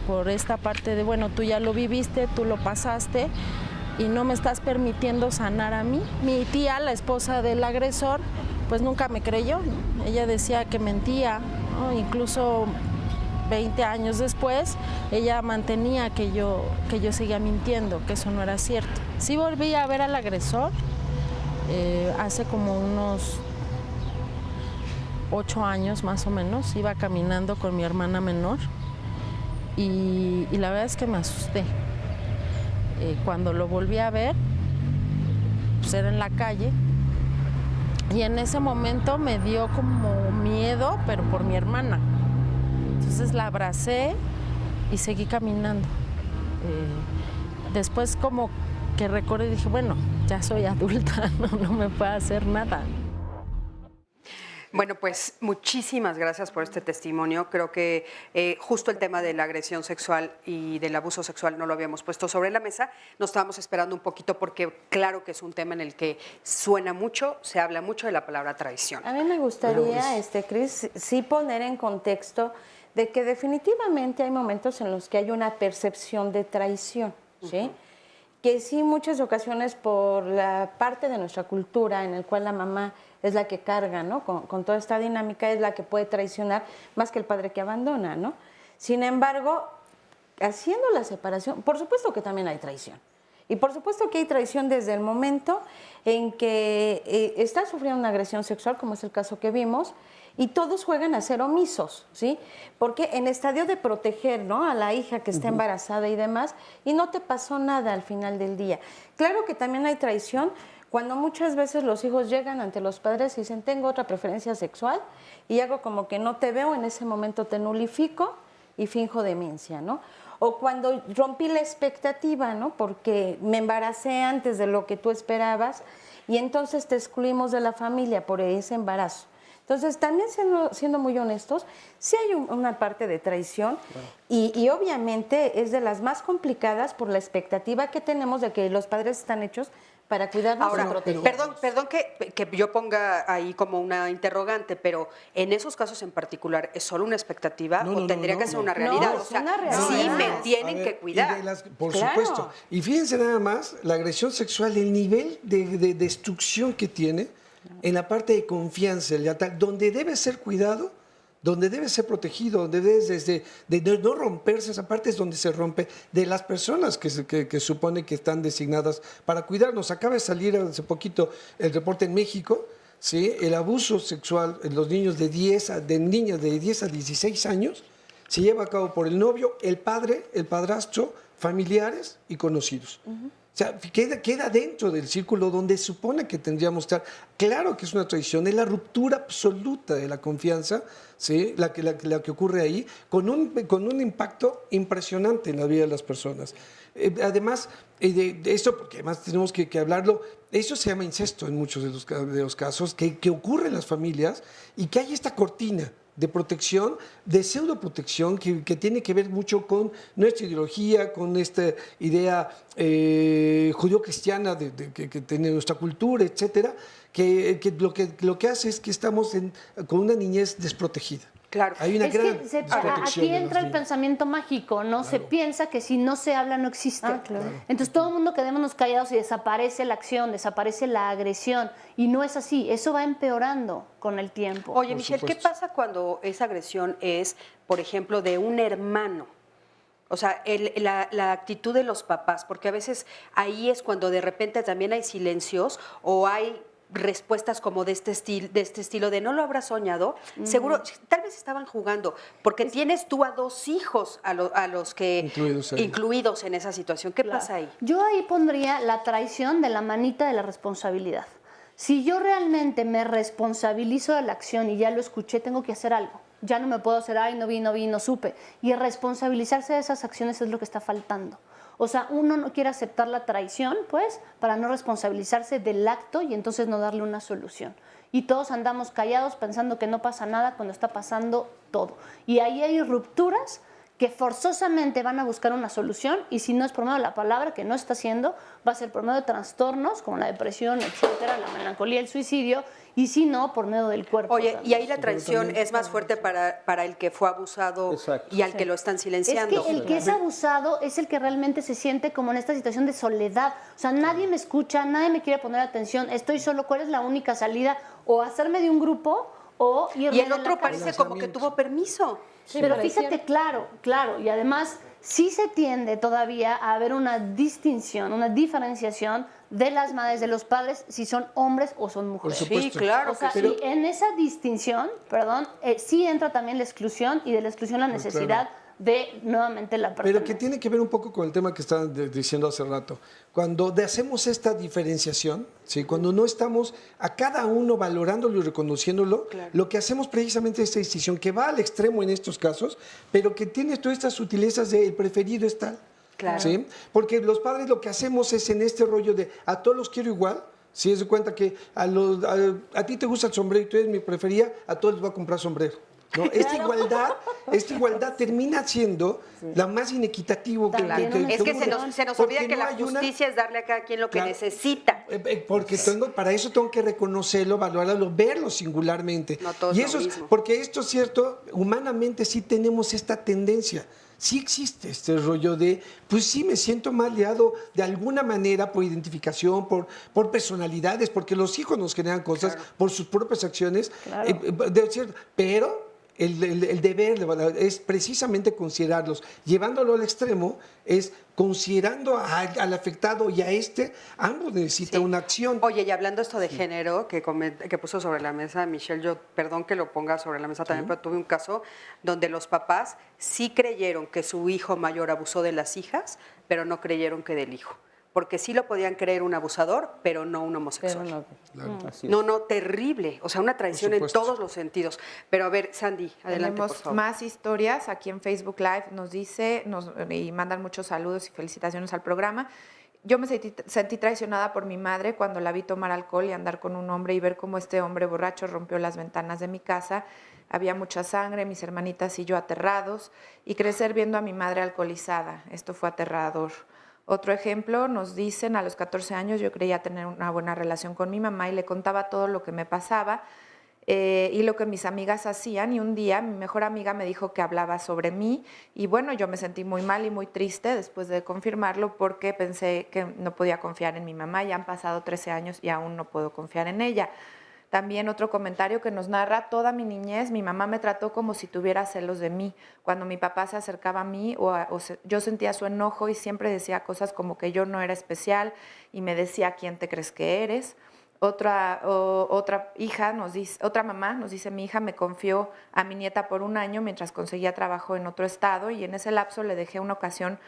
Por esta parte de, bueno, tú ya lo viviste, tú lo pasaste y no me estás permitiendo sanar a mí. Mi tía, la esposa del agresor, pues nunca me creyó, ¿no? Ella decía que mentía, ¿no? Incluso 20 años después, ella mantenía que yo seguía mintiendo, que eso no era cierto. Sí volví a ver al agresor hace como unos 8 años más o menos, iba caminando con mi hermana menor. Y la verdad es que me asusté. Cuando lo volví a ver, pues era en la calle, y en ese momento me dio como miedo, pero por mi hermana. Entonces la abracé y seguí caminando. Después como que recordé y dije, bueno, ya soy adulta, no me puede hacer nada. Bueno, pues muchísimas gracias por este testimonio. Creo que justo el tema de la agresión sexual y del abuso sexual no lo habíamos puesto sobre la mesa. Nos estábamos esperando un poquito porque claro que es un tema en el que suena mucho, se habla mucho de la palabra traición. A mí me gustaría, Cris, sí poner en contexto de que definitivamente hay momentos en los que hay una percepción de traición, ¿sí? Que sí, muchas ocasiones por la parte de nuestra cultura en el cual la mamá es la que carga, ¿no? Con toda esta dinámica, es la que puede traicionar más que el padre que abandona, ¿no? Sin embargo, haciendo la separación, por supuesto que también hay traición. Y por supuesto que hay traición desde el momento en que está sufriendo una agresión sexual, como es el caso que vimos, y todos juegan a ser omisos, ¿sí? Porque en estadio de proteger, ¿no?, a la hija que está embarazada y demás, y no te pasó nada al final del día. Claro que también hay traición cuando muchas veces los hijos llegan ante los padres y dicen, tengo otra preferencia sexual, y hago como que no te veo, en ese momento te nulifico y finjo demencia, ¿no? O cuando rompí la expectativa, ¿no?, porque me embaracé antes de lo que tú esperabas, y entonces te excluimos de la familia por ese embarazo. Entonces, también siendo muy honestos, sí hay una parte de traición y obviamente es de las más complicadas por la expectativa que tenemos de que los padres están hechos para cuidarnos y protegernos. Perdón que yo ponga ahí como una interrogante, pero en esos casos en particular, ¿es solo una expectativa o tendría que ser una realidad? No, o sea, una realidad. sí me tienen que cuidar. Por supuesto. Y fíjense nada más, la agresión sexual, el nivel de destrucción que tiene en la parte de confianza, donde debe ser cuidado, donde debe ser protegido, donde debe de no romperse, esa parte es donde se rompe de las personas que supone que están designadas para cuidarnos. Acaba de salir hace poquito el reporte en México, ¿sí? El abuso sexual en los niños de niñas de 10 a 16 años se lleva a cabo por el novio, el padre, el padrastro, familiares y conocidos. O sea, queda dentro del círculo donde supone que tendríamos que estar. Claro que es una traición, es la ruptura absoluta de la confianza, ¿sí? la que ocurre ahí, con un impacto impresionante en la vida de las personas. Además, de esto, porque además tenemos que hablarlo, eso se llama incesto en muchos de los casos, que ocurre en las familias y que hay esta cortina de protección, de pseudoprotección, que tiene que ver mucho con nuestra ideología, con esta idea judío-cristiana que tiene nuestra cultura, etcétera, que lo que hace es que estamos con una niñez desprotegida. Claro. Hay una gran aquí entra el pensamiento mágico, ¿no? Claro. Se piensa que si no se habla no existe. Claro. Entonces todo el mundo quedémonos callados y desaparece la acción, desaparece la agresión. Y no es así, eso va empeorando con el tiempo. Oye, Michelle, ¿qué pasa cuando esa agresión es, por ejemplo, de un hermano? O sea, la actitud de los papás, porque a veces ahí es cuando de repente también hay silencios o hay respuestas como de este estilo de no lo habrás soñado, seguro, tal vez estaban jugando, porque tienes tú a 2 hijos a los que incluidos en esa situación. ¿Qué pasa ahí? Yo ahí pondría la traición de la manita de la responsabilidad. Si yo realmente me responsabilizo de la acción y ya lo escuché, tengo que hacer algo. Ya no me puedo hacer, ay, no vi, no supe. Y responsabilizarse de esas acciones es lo que está faltando. O sea, uno no quiere aceptar la traición, pues, para no responsabilizarse del acto y entonces no darle una solución. Y todos andamos callados pensando que no pasa nada cuando está pasando todo. Y ahí hay rupturas que forzosamente van a buscar una solución y si no es por medio de la palabra, que no está haciendo, va a ser por medio de trastornos como la depresión, etcétera, la melancolía, el suicidio, y si no, por medio del cuerpo. Oye, también. y ahí la traición es más fuerte para el que fue abusado. Exacto. Y al que lo están silenciando. Es que el que es abusado es el que realmente se siente como en esta situación de soledad. O sea, nadie me escucha, nadie me quiere poner atención, estoy solo, ¿cuál es la única salida? O hacerme de un grupo o irme y el otro parece como que tuvo permiso. Sí, pero fíjate, claro, y además sí se tiende todavía a haber una distinción, una diferenciación de las madres, de los padres, si son hombres o son mujeres. Sí, claro. O sea, y en esa distinción, sí entra también la exclusión y de la exclusión la necesidad de nuevamente la pertenencia. Pero que tiene que ver un poco con el tema que estaban diciendo hace rato. Cuando hacemos esta diferenciación, ¿sí? Cuando no estamos a cada uno valorándolo y reconociéndolo, lo que hacemos precisamente es esta distinción que va al extremo en estos casos, pero que tiene todas estas sutilezas de el preferido es tal. Claro. ¿Sí? Porque los padres lo que hacemos es en este rollo de a todos los quiero igual. Si es de cuenta que a ti te gusta el sombrero y tú eres mi preferida, a todos les voy a comprar sombrero. ¿No? Esta igualdad termina siendo la más inequitativo es que se nos olvida que la justicia es darle a cada quien lo que necesita. Porque para eso tengo que reconocerlo, valorarlo, verlo singularmente. No todo y es eso lo mismo. Porque esto es cierto, humanamente sí tenemos esta tendencia. Sí existe este rollo de, pues sí, me siento mal liado de alguna manera por identificación, por personalidades, porque los hijos nos generan cosas por sus propias acciones. Pero el deber es precisamente considerarlos. Llevándolo al extremo es considerando al afectado y a ambos necesitan una acción. Oye, y hablando esto de género que puso sobre la mesa Michelle, yo perdón que lo ponga sobre la mesa también, pero tuve un caso donde los papás sí creyeron que su hijo mayor abusó de las hijas, pero no creyeron que del hijo. Porque sí lo podían creer un abusador, pero no un homosexual. No, terrible. O sea, una traición en todos los sentidos. Pero a ver, Sandy, adelante, por favor. Más historias aquí en Facebook Live. Nos dice, y mandan muchos saludos y felicitaciones al programa. Yo me sentí traicionada por mi madre cuando la vi tomar alcohol y andar con un hombre y ver cómo este hombre borracho rompió las ventanas de mi casa. Había mucha sangre, mis hermanitas y yo aterrados, y crecer viendo a mi madre alcoholizada. Esto fue aterrador. Otro ejemplo, nos dicen, a los 14 años yo creía tener una buena relación con mi mamá y le contaba todo lo que me pasaba y lo que mis amigas hacían, y un día mi mejor amiga me dijo que hablaba sobre mí, y bueno, yo me sentí muy mal y muy triste después de confirmarlo, porque pensé que no podía confiar en mi mamá. Ya han pasado 13 años y aún no puedo confiar en ella. También otro comentario que nos narra: toda mi niñez mi mamá me trató como si tuviera celos de mí. Cuando mi papá se acercaba a mí yo sentía su enojo y siempre decía cosas como que yo no era especial y me decía: ¿quién te crees que eres? Otra mamá nos dice: mi hija me confió a mi nieta por un año mientras conseguía trabajo en otro estado, y en ese lapso le dejé una ocasión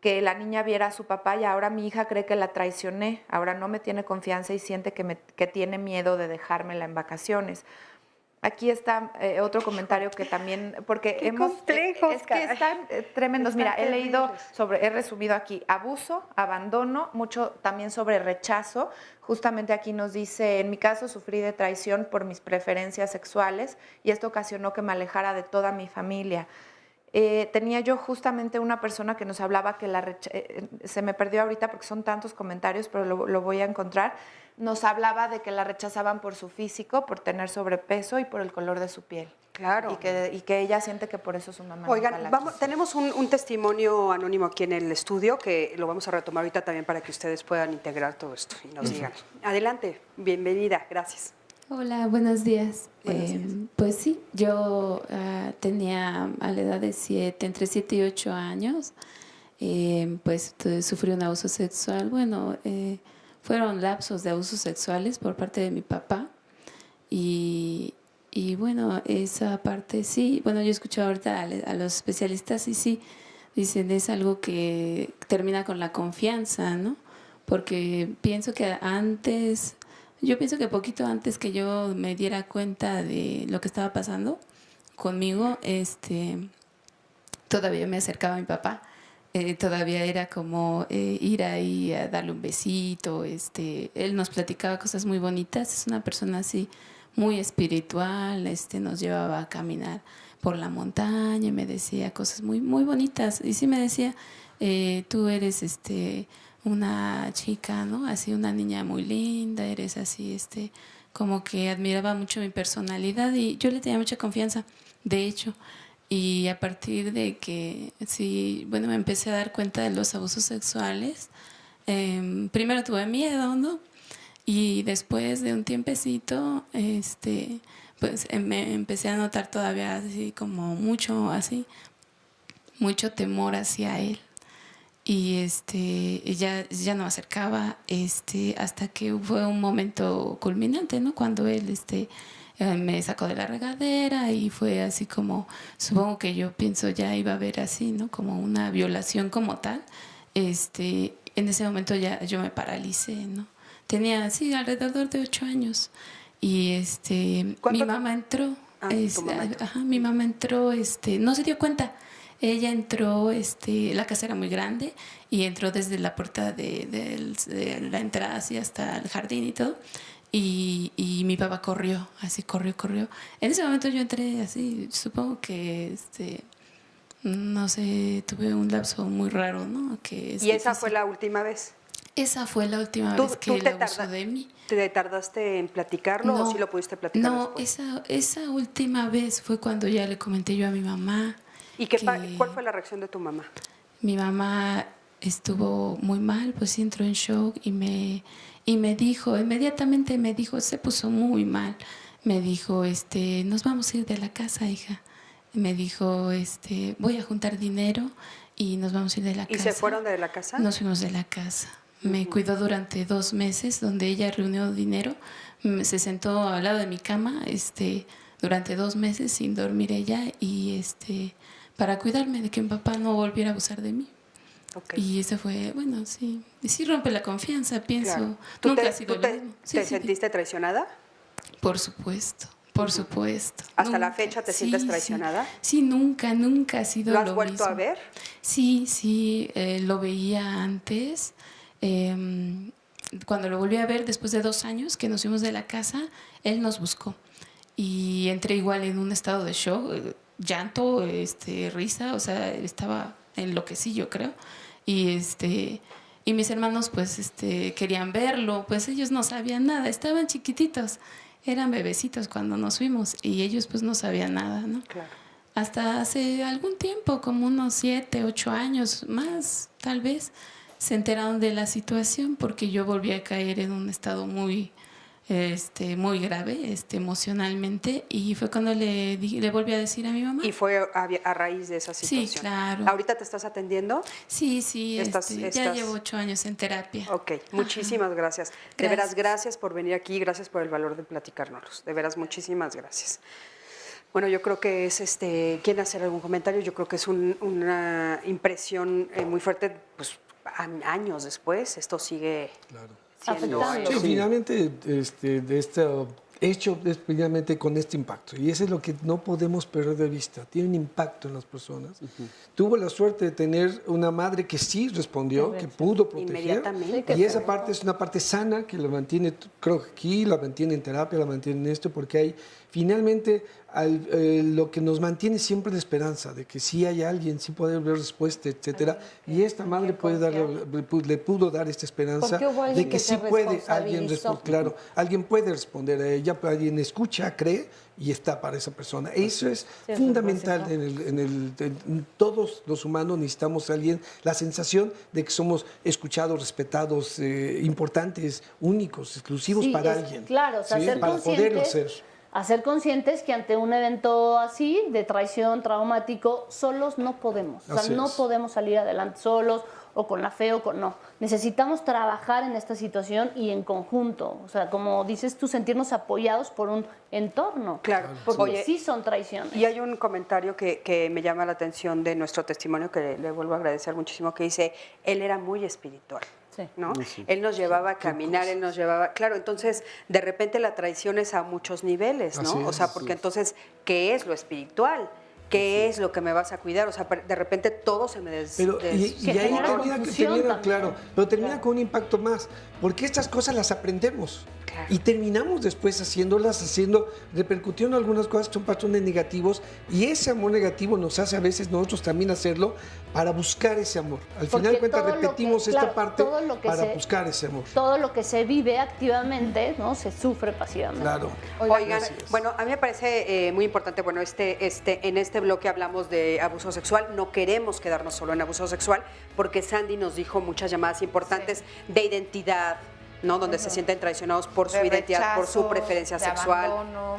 que la niña viera a su papá, y ahora mi hija cree que la traicioné. Ahora no me tiene confianza y siente que tiene miedo de dejármela en vacaciones. Aquí está otro comentario que también, porque Qué complejos, es que están tremendos. Mira, he leído he resumido aquí: abuso, abandono, mucho también sobre rechazo. Justamente aquí nos dice: en mi caso sufrí de traición por mis preferencias sexuales y esto ocasionó que me alejara de toda mi familia. Tenía yo justamente una persona que nos hablaba que se me perdió ahorita porque son tantos comentarios, pero lo voy a encontrar. Nos hablaba de que la rechazaban por su físico, por tener sobrepeso y por el color de su piel. Claro. Y que ella siente que por eso su mamá... Oigan, tenemos un testimonio anónimo aquí en el estudio que lo vamos a retomar ahorita también para que ustedes puedan integrar todo esto y nos digan. Adelante, bienvenida, gracias. Hola, buenos días. Buenos días. Pues sí, yo tenía a la edad de entre 7 y 8 años, pues sufrí un abuso sexual. Bueno, fueron lapsos de abusos sexuales por parte de mi papá y bueno, esa parte sí, bueno, yo he escuchado ahorita a los especialistas y sí, dicen es algo que termina con la confianza, ¿no? Porque pienso que poquito antes que yo me diera cuenta de lo que estaba pasando conmigo, todavía me acercaba a mi papá. Todavía era como ir ahí a darle un besito. Él nos platicaba cosas muy bonitas. Es una persona así muy espiritual. Nos llevaba a caminar por la montaña y me decía cosas muy, muy bonitas. Y sí me decía, tú eres una chica, ¿no? Así una niña muy linda, eres así, como que admiraba mucho mi personalidad y yo le tenía mucha confianza, de hecho. Y a partir de que, sí, bueno, me empecé a dar cuenta de los abusos sexuales, primero tuve miedo, ¿no? Y después de un tiempecito, pues me empecé a notar todavía así como mucho temor hacia él. Y ya no me acercaba hasta que fue un momento culminante, ¿no? Cuando él me sacó de la regadera y fue así como, supongo que yo pienso ya iba a haber así, ¿no? Como una violación como tal. En ese momento ya yo me paralicé, ¿no? Tenía así alrededor de 8 años y mi mamá entró. Mi mamá entró, no se dio cuenta. Ella entró, la casa era muy grande y entró desde la puerta de la entrada así hasta el jardín y todo. Y mi papá corrió. En ese momento yo entré así, supongo que, no sé, tuve un lapso muy raro, ¿no? ¿Y esa fue la última vez? Esa fue la última vez que él abusó de mí. ¿Te tardaste en platicarlo o sí lo pudiste platicar después? No, esa última vez fue cuando ya le comenté yo a mi mamá. ¿Y cuál fue la reacción de tu mamá? Mi mamá estuvo muy mal, pues entró en shock y me dijo, inmediatamente me dijo, se puso muy mal. Me dijo, nos vamos a ir de la casa, hija. Me dijo, voy a juntar dinero y nos vamos a ir de la casa. ¿Y se fueron de la casa? Nos fuimos de la casa. Me cuidó durante 2 meses, donde ella reunió dinero. Se sentó al lado de mi cama, durante 2 meses sin dormir ella y para cuidarme de que mi papá no volviera a abusar de mí. Okay. Y eso fue, bueno, sí. Y sí rompe la confianza, pienso. Claro. Nunca ha sido lo mismo. ¿Te sentiste traicionada? Por supuesto, por supuesto. ¿Hasta la fecha te sientes traicionada? Sí, nunca ha sido lo mismo. ¿Lo has vuelto a ver? Sí, lo veía antes. cuando lo volví a ver después de 2 años que nos fuimos de la casa, él nos buscó y entré igual en un estado de shock, llanto, risa, o sea, estaba enloquecí, yo creo. Y mis hermanos pues querían verlo, pues ellos no sabían nada, estaban chiquititos, eran bebecitos cuando nos fuimos y ellos pues no sabían nada, ¿no? Claro. Hasta hace algún tiempo, como unos 7, 8 años más, tal vez, se enteraron de la situación porque yo volví a caer en un estado muy grave, emocionalmente, y fue cuando le volví a decir a mi mamá. ¿Y fue a raíz de esa situación? Sí, claro. ¿Ahorita te estás atendiendo? Sí, ya llevo 8 años en terapia. Ok, muchísimas gracias. De veras, gracias por venir aquí, gracias por el valor de platicárnoslos. De veras, muchísimas gracias. Bueno, yo creo que es, ¿quieren hacer algún comentario? Yo creo que es una impresión muy fuerte, pues años después, esto sigue siendo... Sí, finalmente, de este hecho es finalmente con este impacto, y eso es lo que no podemos perder de vista, tiene un impacto en las personas. Tuvo la suerte de tener una madre que sí respondió, que pudo proteger, y esa parte es una parte sana que la mantiene, creo que aquí la mantiene en terapia, la mantiene en esto, porque hay finalmente lo que nos mantiene siempre la esperanza de que sí hay alguien, sí puede haber respuesta, etcétera, y esta madre le pudo dar esta esperanza de que sí puede alguien responder, claro, alguien puede responder a ella, alguien escucha, cree y está para esa persona. Eso es fundamental. Todos los humanos necesitamos a alguien, la sensación de que somos escuchados, respetados, importantes, únicos, exclusivos para alguien. Claro, o sea, ¿sí? ser Para poderlo ser. Hacer conscientes que ante un evento así, de traición, traumático, solos no podemos. O sea, no podemos salir adelante solos o con la fe o con no. Necesitamos trabajar en esta situación y en conjunto. O sea, como dices tú, sentirnos apoyados por un entorno. Claro. Porque sí son traiciones. Y hay un comentario que me llama la atención de nuestro testimonio, que le vuelvo a agradecer muchísimo, que dice, él era muy espiritual. Sí. ¿No? Sí. Él nos llevaba a caminar, él nos llevaba... Claro, entonces, de repente la traición es a muchos niveles, ¿no? O sea, porque entonces, ¿qué es lo espiritual? ¿Qué es lo que me vas a cuidar? O sea, de repente todo se me y ahí termina, claro, pero termina con un impacto más, porque estas cosas las aprendemos y terminamos después repercutiendo algunas cosas que son patrones negativos, y ese amor negativo nos hace a veces nosotros también hacerlo para buscar ese amor. Al final de cuentas repetimos esta parte para buscar ese amor. Todo lo que se vive activamente, ¿no? Se sufre pasivamente. Claro. Oigan, bueno, a mí me parece muy importante, bueno, en este bloque hablamos de abuso sexual, no queremos quedarnos solo en abuso sexual, porque Sandy nos dijo muchas llamadas importantes de identidad, ¿no? Donde se sienten traicionados por su identidad, por su preferencia sexual,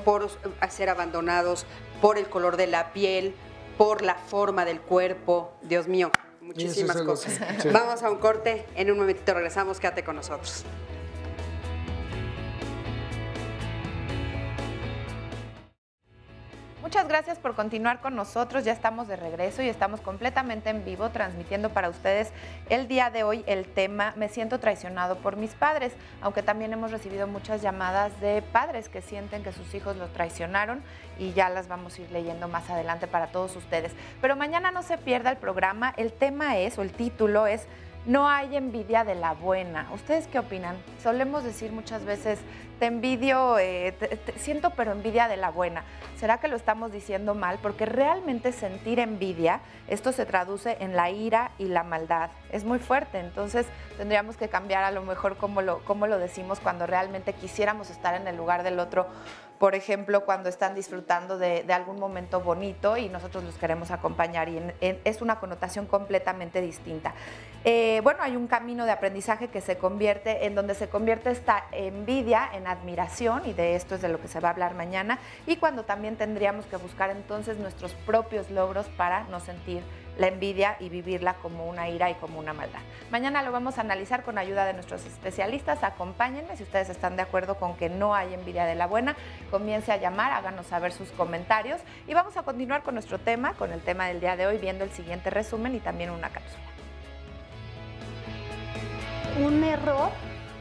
por ser abandonados, por el color de la piel, por la forma del cuerpo. Dios mío, muchísimas cosas. Sí. Vamos a un corte, en un momentito regresamos, quédate con nosotros. Muchas gracias por continuar con nosotros, ya estamos de regreso y estamos completamente en vivo transmitiendo para ustedes el día de hoy el tema Me siento traicionado por mis padres, aunque también hemos recibido muchas llamadas de padres que sienten que sus hijos los traicionaron y ya las vamos a ir leyendo más adelante para todos ustedes. Pero mañana no se pierda el programa, el tema es, o el título es, No hay envidia de la buena. ¿Ustedes qué opinan? Solemos decir muchas veces, te envidio, siento pero envidia de la buena. ¿Será que lo estamos diciendo mal? Porque realmente sentir envidia, esto se traduce en la ira y la maldad. Es muy fuerte, entonces tendríamos que cambiar a lo mejor cómo lo decimos cuando realmente quisiéramos estar en el lugar del otro. Por ejemplo, cuando están disfrutando de algún momento bonito y nosotros los queremos acompañar, y es una connotación completamente distinta. Bueno, hay un camino de aprendizaje que se convierte, en donde se convierte esta envidia en admiración, y de esto es de lo que se va a hablar mañana, y cuando también tendríamos que buscar entonces nuestros propios logros para no sentir la envidia y vivirla como una ira y como una maldad. Mañana lo vamos a analizar con ayuda de nuestros especialistas. Acompáñenme si ustedes están de acuerdo con que no hay envidia de la buena. Comience a llamar, háganos saber sus comentarios y vamos a continuar con nuestro tema, con el tema del día de hoy, viendo el siguiente resumen y también una cápsula. Un error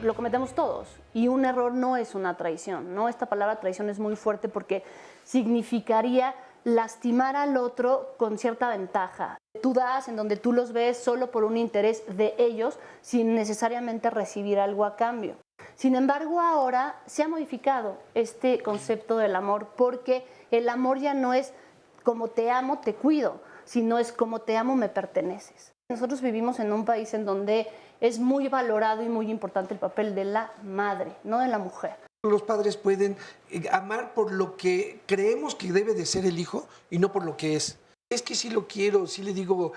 lo cometemos todos, y un error no es una traición, ¿no? Esta palabra traición es muy fuerte porque significaría lastimar al otro con cierta ventaja. Tú das en donde tú los ves solo por un interés de ellos sin necesariamente recibir algo a cambio. Sin embargo, ahora se ha modificado este concepto del amor porque el amor ya no es como te amo, te cuido, sino es como te amo, me perteneces. Nosotros vivimos en un país en donde es muy valorado y muy importante el papel de la madre, no de la mujer. Los padres pueden amar por lo que creemos que debe de ser el hijo y no por lo que es. Es que sí lo quiero, sí le digo,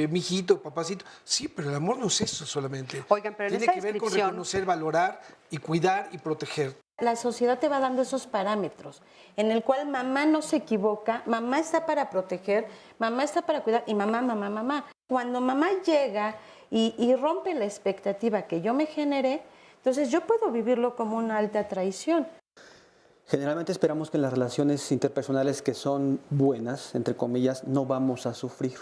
mijito, papacito. Sí, pero el amor no es eso solamente. Oigan, pero tiene que ver con reconocer, valorar y cuidar y proteger. La sociedad te va dando esos parámetros en el cual mamá no se equivoca, mamá está para proteger, mamá está para cuidar y mamá. Cuando mamá llega y rompe la expectativa que yo me generé, entonces yo puedo vivirlo como una alta traición. Generalmente esperamos que en las relaciones interpersonales que son buenas, entre comillas, no vamos a sufrir.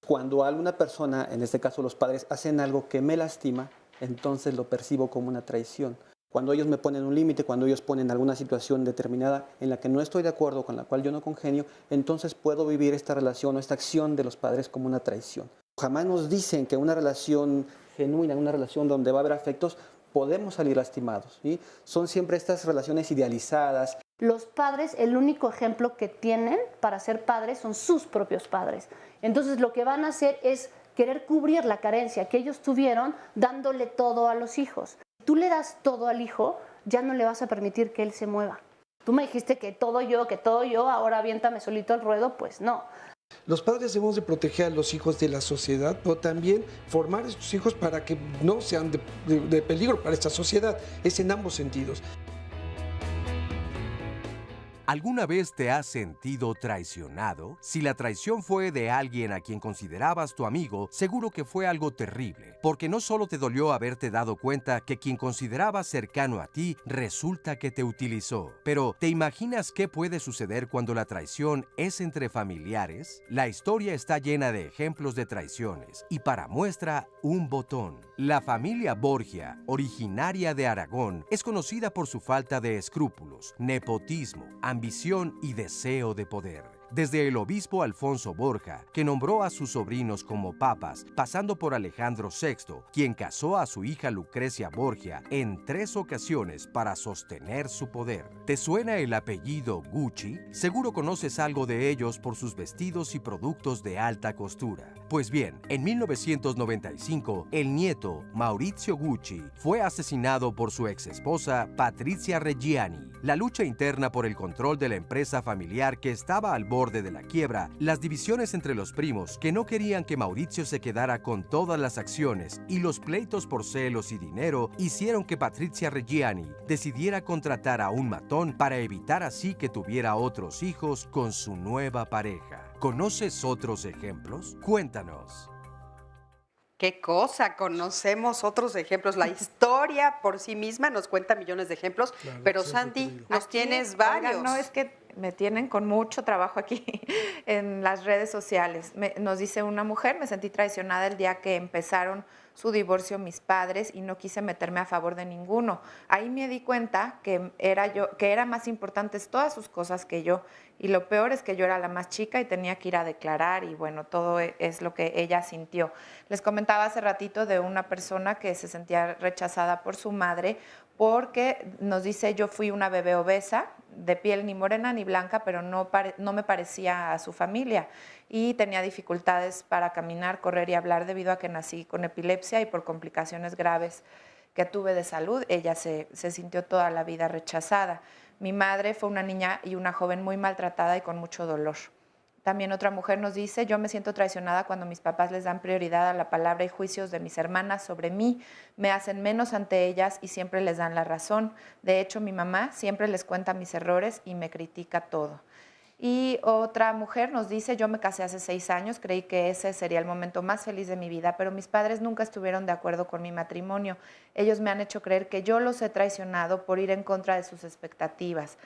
Cuando alguna persona, en este caso los padres, hacen algo que me lastima, entonces lo percibo como una traición. Cuando ellos me ponen un límite, cuando ellos ponen alguna situación determinada en la que no estoy de acuerdo, con la cual yo no congenio, entonces puedo vivir esta relación o esta acción de los padres como una traición. Jamás nos dicen que una relación genuina, una relación donde va a haber afectos, podemos salir lastimados, ¿sí? Son siempre estas relaciones idealizadas. Los padres, el único ejemplo que tienen para ser padres son sus propios padres. Entonces lo que van a hacer es querer cubrir la carencia que ellos tuvieron dándole todo a los hijos. Si tú le das todo al hijo, ya no le vas a permitir que él se mueva. Tú me dijiste que todo yo, ahora aviéntame solito al ruedo, pues no. Los padres debemos de proteger a los hijos de la sociedad, pero también formar a estos hijos para que no sean de peligro para esta sociedad. Es en ambos sentidos. ¿Alguna vez te has sentido traicionado? Si la traición fue de alguien a quien considerabas tu amigo, seguro que fue algo terrible, porque no solo te dolió haberte dado cuenta que quien considerabas cercano a ti resulta que te utilizó, pero ¿te imaginas qué puede suceder cuando la traición es entre familiares? La historia está llena de ejemplos de traiciones y para muestra un botón. La familia Borgia, originaria de Aragón, es conocida por su falta de escrúpulos, nepotismo, ambición y deseo de poder. Desde el obispo Alfonso Borja, que nombró a sus sobrinos como papas, pasando por Alejandro VI, quien casó a su hija Lucrecia Borgia en 3 ocasiones para sostener su poder. ¿Te suena el apellido Gucci? Seguro conoces algo de ellos por sus vestidos y productos de alta costura. Pues bien, en 1995, el nieto, Maurizio Gucci, fue asesinado por su exesposa, Patrizia Reggiani. La lucha interna por el control de la empresa familiar que estaba al borde de la quiebra, las divisiones entre los primos que no querían que Mauricio se quedara con todas las acciones y los pleitos por celos y dinero hicieron que Patrizia Reggiani decidiera contratar a un matón para evitar así que tuviera otros hijos con su nueva pareja. ¿Conoces otros ejemplos? Cuéntanos. ¿Qué cosa? Conocemos otros ejemplos. La historia por sí misma nos cuenta millones de ejemplos, claro, pero Sandy, nos tienes varios. Oigan, no, es que me tienen con mucho trabajo aquí en las redes sociales. Nos dice una mujer, me sentí traicionada el día que empezaron su divorcio mis padres y no quise meterme a favor de ninguno. Ahí me di cuenta que era más importantes todas sus cosas que yo. Y lo peor es que yo era la más chica y tenía que ir a declarar y bueno, todo es lo que ella sintió. Les comentaba hace ratito de una persona que se sentía rechazada por su madre porque nos dice, yo fui una bebé obesa, de piel ni morena ni blanca, pero no me parecía a su familia y tenía dificultades para caminar, correr y hablar debido a que nací con epilepsia y por complicaciones graves que tuve de salud. Ella se sintió toda la vida rechazada. Mi madre fue una niña y una joven muy maltratada y con mucho dolor. También otra mujer nos dice, yo me siento traicionada cuando mis papás les dan prioridad a la palabra y juicios de mis hermanas sobre mí, me hacen menos ante ellas y siempre les dan la razón. De hecho, mi mamá siempre les cuenta mis errores y me critica todo. Y otra mujer nos dice, yo me casé hace 6 años, creí que ese sería el momento más feliz de mi vida, pero mis padres nunca estuvieron de acuerdo con mi matrimonio. Ellos me han hecho creer que yo los he traicionado por ir en contra de sus expectativas.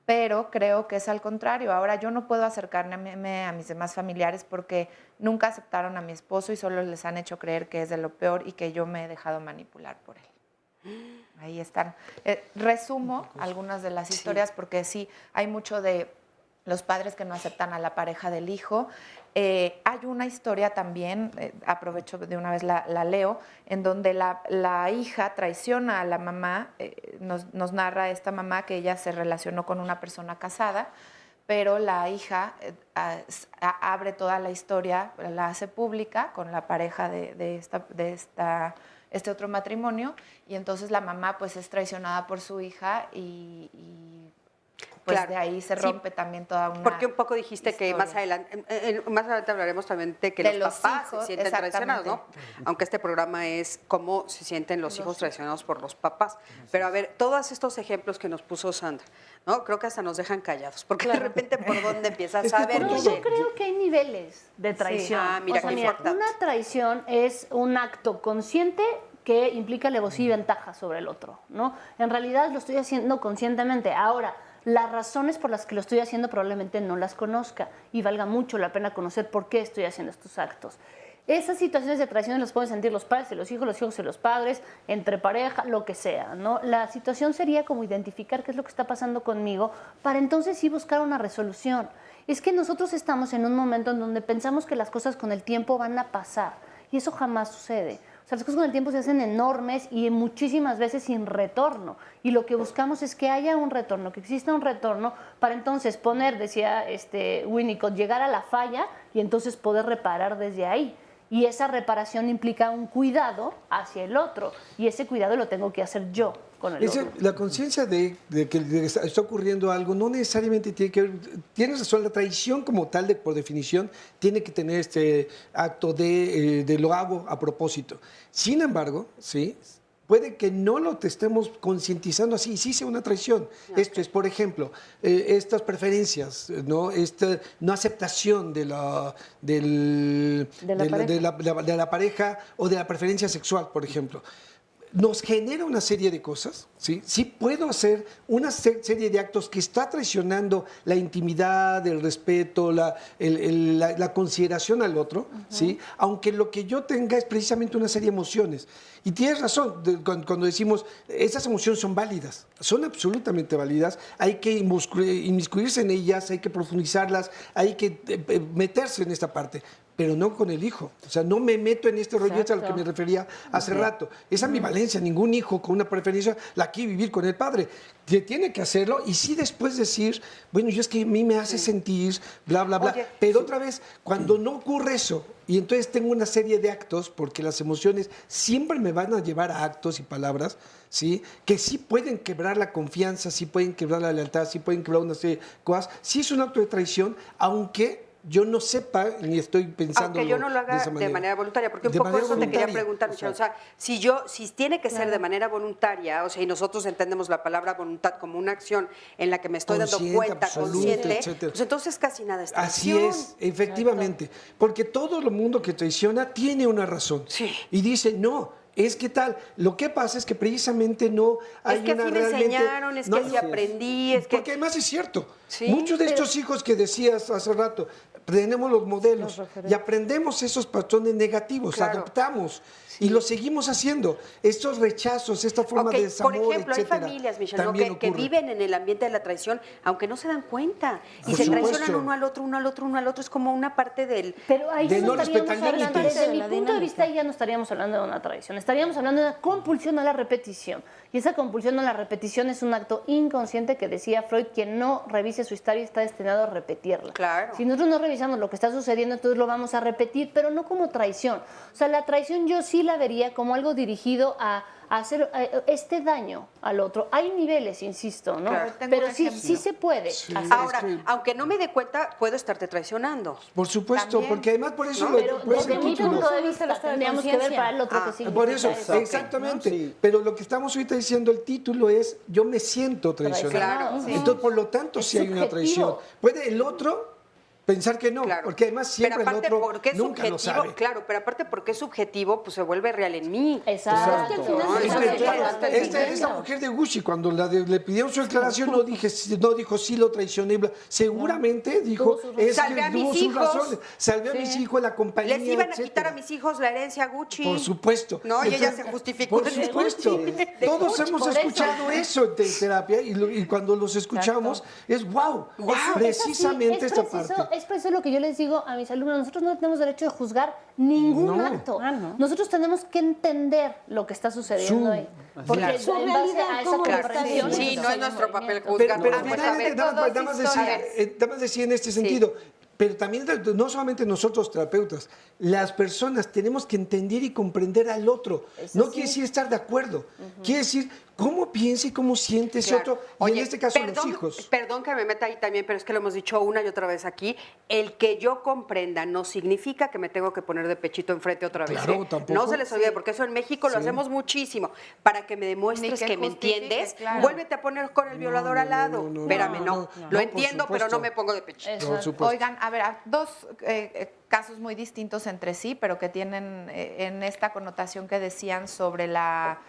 Pero creo que es al contrario. Ahora yo no puedo acercarme a mis demás familiares porque nunca aceptaron a mi esposo y solo les han hecho creer que es de lo peor y que yo me he dejado manipular por él. Ahí están. Resumo algunas de las historias porque sí, hay mucho de los padres que no aceptan a la pareja del hijo. Hay una historia también, aprovecho de una vez la leo, en donde la hija traiciona a la mamá, nos narra esta mamá que ella se relacionó con una persona casada, pero la hija abre toda la historia, la hace pública con la pareja de este otro matrimonio, y entonces la mamá pues es traicionada por su hija y pues claro, de ahí se rompe también toda una Porque un poco dijiste historia. Que más adelante hablaremos también de que de los papás hijos, se sienten traicionados, ¿no? Aunque este programa es cómo se sienten los hijos traicionados por los papás. Pero a ver, todos estos ejemplos que nos puso Sandra, ¿no? Creo que hasta nos dejan callados, porque claro. De repente por dónde empiezas a ver. No, yo creo que hay niveles de traición. Sí. Mira, o sea, mira, una traición es un acto consciente que implica alevosía y ventaja sobre el otro, ¿no? En realidad lo estoy haciendo conscientemente. Ahora, las razones por las que lo estoy haciendo probablemente no las conozca y valga mucho la pena conocer por qué estoy haciendo estos actos. Esas situaciones de traición las pueden sentir los padres y los hijos y los padres, entre pareja, lo que sea, ¿no? La situación sería como identificar qué es lo que está pasando conmigo para entonces sí buscar una resolución. Es que nosotros estamos en un momento en donde pensamos que las cosas con el tiempo van a pasar y eso jamás sucede. O sea, las cosas con el tiempo se hacen enormes y muchísimas veces sin retorno. Y lo que buscamos es que haya un retorno, que exista un retorno para entonces poner, decía Winnicott, llegar a la falla y entonces poder reparar desde ahí. Y esa reparación implica un cuidado hacia el otro. Y ese cuidado lo tengo que hacer yo con el otro. La conciencia de que está ocurriendo algo no necesariamente tiene que ver. Tienes razón, la traición como tal, por definición, tiene que tener este acto de lo hago a propósito. Sin embargo, ¿sí? Puede que no lo te estemos concientizando así, sí sea una traición. Okay. Esto es, por ejemplo, estas preferencias, ¿no? Esta no aceptación de la pareja o de la preferencia sexual, por ejemplo. Nos genera una serie de cosas, ¿sí? Sí puedo hacer una serie de actos que está traicionando la intimidad, el respeto, la consideración al otro, ¿sí? Aunque lo que yo tenga es precisamente una serie de emociones. Y tienes razón, cuando decimos, esas emociones son válidas, son absolutamente válidas, hay que inmiscuirse en ellas, hay que profundizarlas, hay que meterse en esta parte. Pero no con el hijo. O sea, no me meto en este rollo, es a lo que me refería hace rato. Esa ambivalencia, ningún hijo con una preferencia la quiere vivir con el padre. Tiene que hacerlo y sí después decir, bueno, yo es que a mí me hace sentir, bla, bla, bla. Oye, pero otra vez, cuando no ocurre eso, y entonces tengo una serie de actos, porque las emociones siempre me van a llevar a actos y palabras, ¿sí? Que sí pueden quebrar la confianza, sí pueden quebrar la lealtad, sí pueden quebrar una serie de cosas. Sí es un acto de traición, aunque yo no sepa ni estoy pensando. Aunque yo no lo haga de manera voluntaria, porque un poco eso te quería preguntar, Michelle. O sea, si tiene que ser de manera voluntaria, o sea, y nosotros entendemos la palabra voluntad como una acción en la que me estoy dando cuenta, consciente, pues entonces casi nada es traición. Así es, efectivamente. Porque todo el mundo que traiciona tiene una razón. Sí. Y dice, no. Es que tal, lo que pasa es que precisamente no hay una realmente... Es que así me enseñaron, es que así aprendí, es que... Porque además es cierto, ¿sí? Muchos de estos hijos que decías hace rato, tenemos los modelos y aprendemos esos patrones negativos, adoptamos y lo seguimos haciendo. Estos rechazos, esta forma de desamor, por ejemplo, etcétera, hay familias, Michelle, ¿no? que viven en el ambiente de la traición, aunque no se dan cuenta. Y se traicionan uno al otro. Es como una parte del... Pero ahí no estaríamos hablando, desde mi punto de vista, ya no estaríamos hablando de una traición. Estaríamos hablando de una compulsión a la repetición. Y esa compulsión a la repetición es un acto inconsciente que decía Freud, quien no revise su historia está destinado a repetirla. Claro. Si nosotros no revisamos lo que está sucediendo, entonces lo vamos a repetir, pero no como traición. O sea, la traición yo sí la vería como algo dirigido a hacer este daño al otro. Hay niveles, insisto, ¿no? Claro, pero sí se puede. Sí. Ahora, aunque no me dé cuenta, puedo estarte traicionando. Por supuesto, también. Porque además por eso... ¿No? Pero desde mi punto de vista tendríamos que ver para el otro que significa por eso, exactamente. ¿No? Sí. Pero lo que estamos ahorita diciendo, el título es, yo me siento traicionado. Claro, sí. Entonces, por lo tanto, sí hay una traición. Puede el otro Pensar que no, porque además siempre pero aparte, el otro porque es nunca lo subjetivo, sabe. claro, pero aparte porque es subjetivo, pues se vuelve real en mí. Exacto. Esta mujer de Gucci, cuando le pidieron su declaración, no dijo sí lo traicioné. Seguramente dijo, salvé a mis hijos. Salvé a mis hijos, la compañía, Les iban a quitar a mis hijos la herencia Gucci. Por supuesto. No, y ella se justificó. Por supuesto. Todos hemos escuchado eso en terapia y cuando los escuchamos es wow, precisamente esta parte. Es preciso lo que yo les digo a mis alumnos. Nosotros no tenemos derecho de juzgar ningún acto. Nosotros tenemos que entender lo que está sucediendo ahí. Porque en base a esa comprensión... Sí, no es nuestro papel juzgar. Pero nada más decía en este sentido, pero también no solamente nosotros terapeutas, las personas tenemos que entender y comprender al otro. No quiere decir estar de acuerdo, quiere decir cómo piensa y cómo siente ese otro, y Oye, en este caso los hijos. Perdón que me meta ahí también, pero es que lo hemos dicho una y otra vez aquí, el que yo comprenda no significa que me tengo que poner de pechito enfrente otra vez. Claro, tampoco. No se les olvide, porque eso en México lo hacemos muchísimo. Para que me demuestres que me entiendes, vuélvete a poner con el violador al lado. Espérame, lo entiendo, pero no me pongo de pechito. Oigan, a ver, dos casos muy distintos entre sí, pero que tienen en esta connotación que decían sobre la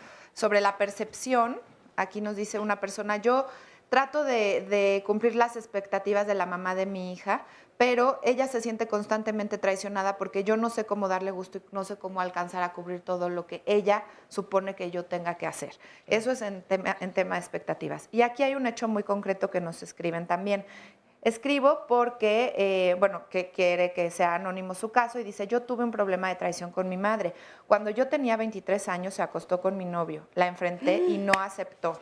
percepción. Aquí nos dice una persona, yo trato de cumplir las expectativas de la mamá de mi hija, pero ella se siente constantemente traicionada porque yo no sé cómo darle gusto y no sé cómo alcanzar a cubrir todo lo que ella supone que yo tenga que hacer. Eso es en tema de expectativas. Y aquí hay un hecho muy concreto que nos escriben también. Escribo porque, que quiere que sea anónimo su caso y dice, yo tuve un problema de traición con mi madre. Cuando yo tenía 23 años se acostó con mi novio, la enfrenté y no aceptó.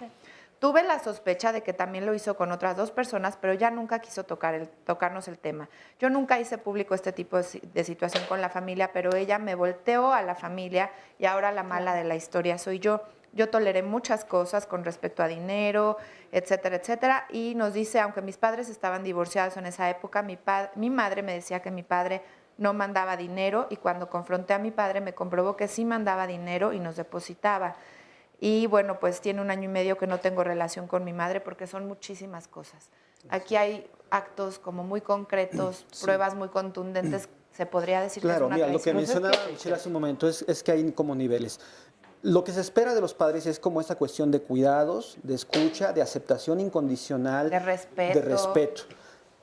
Tuve la sospecha de que también lo hizo con otras 2 personas, pero ya nunca quiso tocarnos el tema. Yo nunca hice público este tipo de situación con la familia, pero ella me volteó a la familia y ahora la mala de la historia soy yo. Yo toleré muchas cosas con respecto a dinero, etcétera, etcétera. Y nos dice, aunque mis padres estaban divorciados en esa época, mi madre me decía que mi padre no mandaba dinero y cuando confronté a mi padre me comprobó que sí mandaba dinero y nos depositaba. Y bueno, pues tiene 1 año y medio que no tengo relación con mi madre porque son muchísimas cosas. Aquí hay actos como muy concretos, pruebas muy contundentes, se podría decir que es una traición. Lo que mencionaba Michelle hace un momento es que hay como niveles. Lo que se espera de los padres es como esta cuestión de cuidados, de escucha, de aceptación incondicional, de respeto.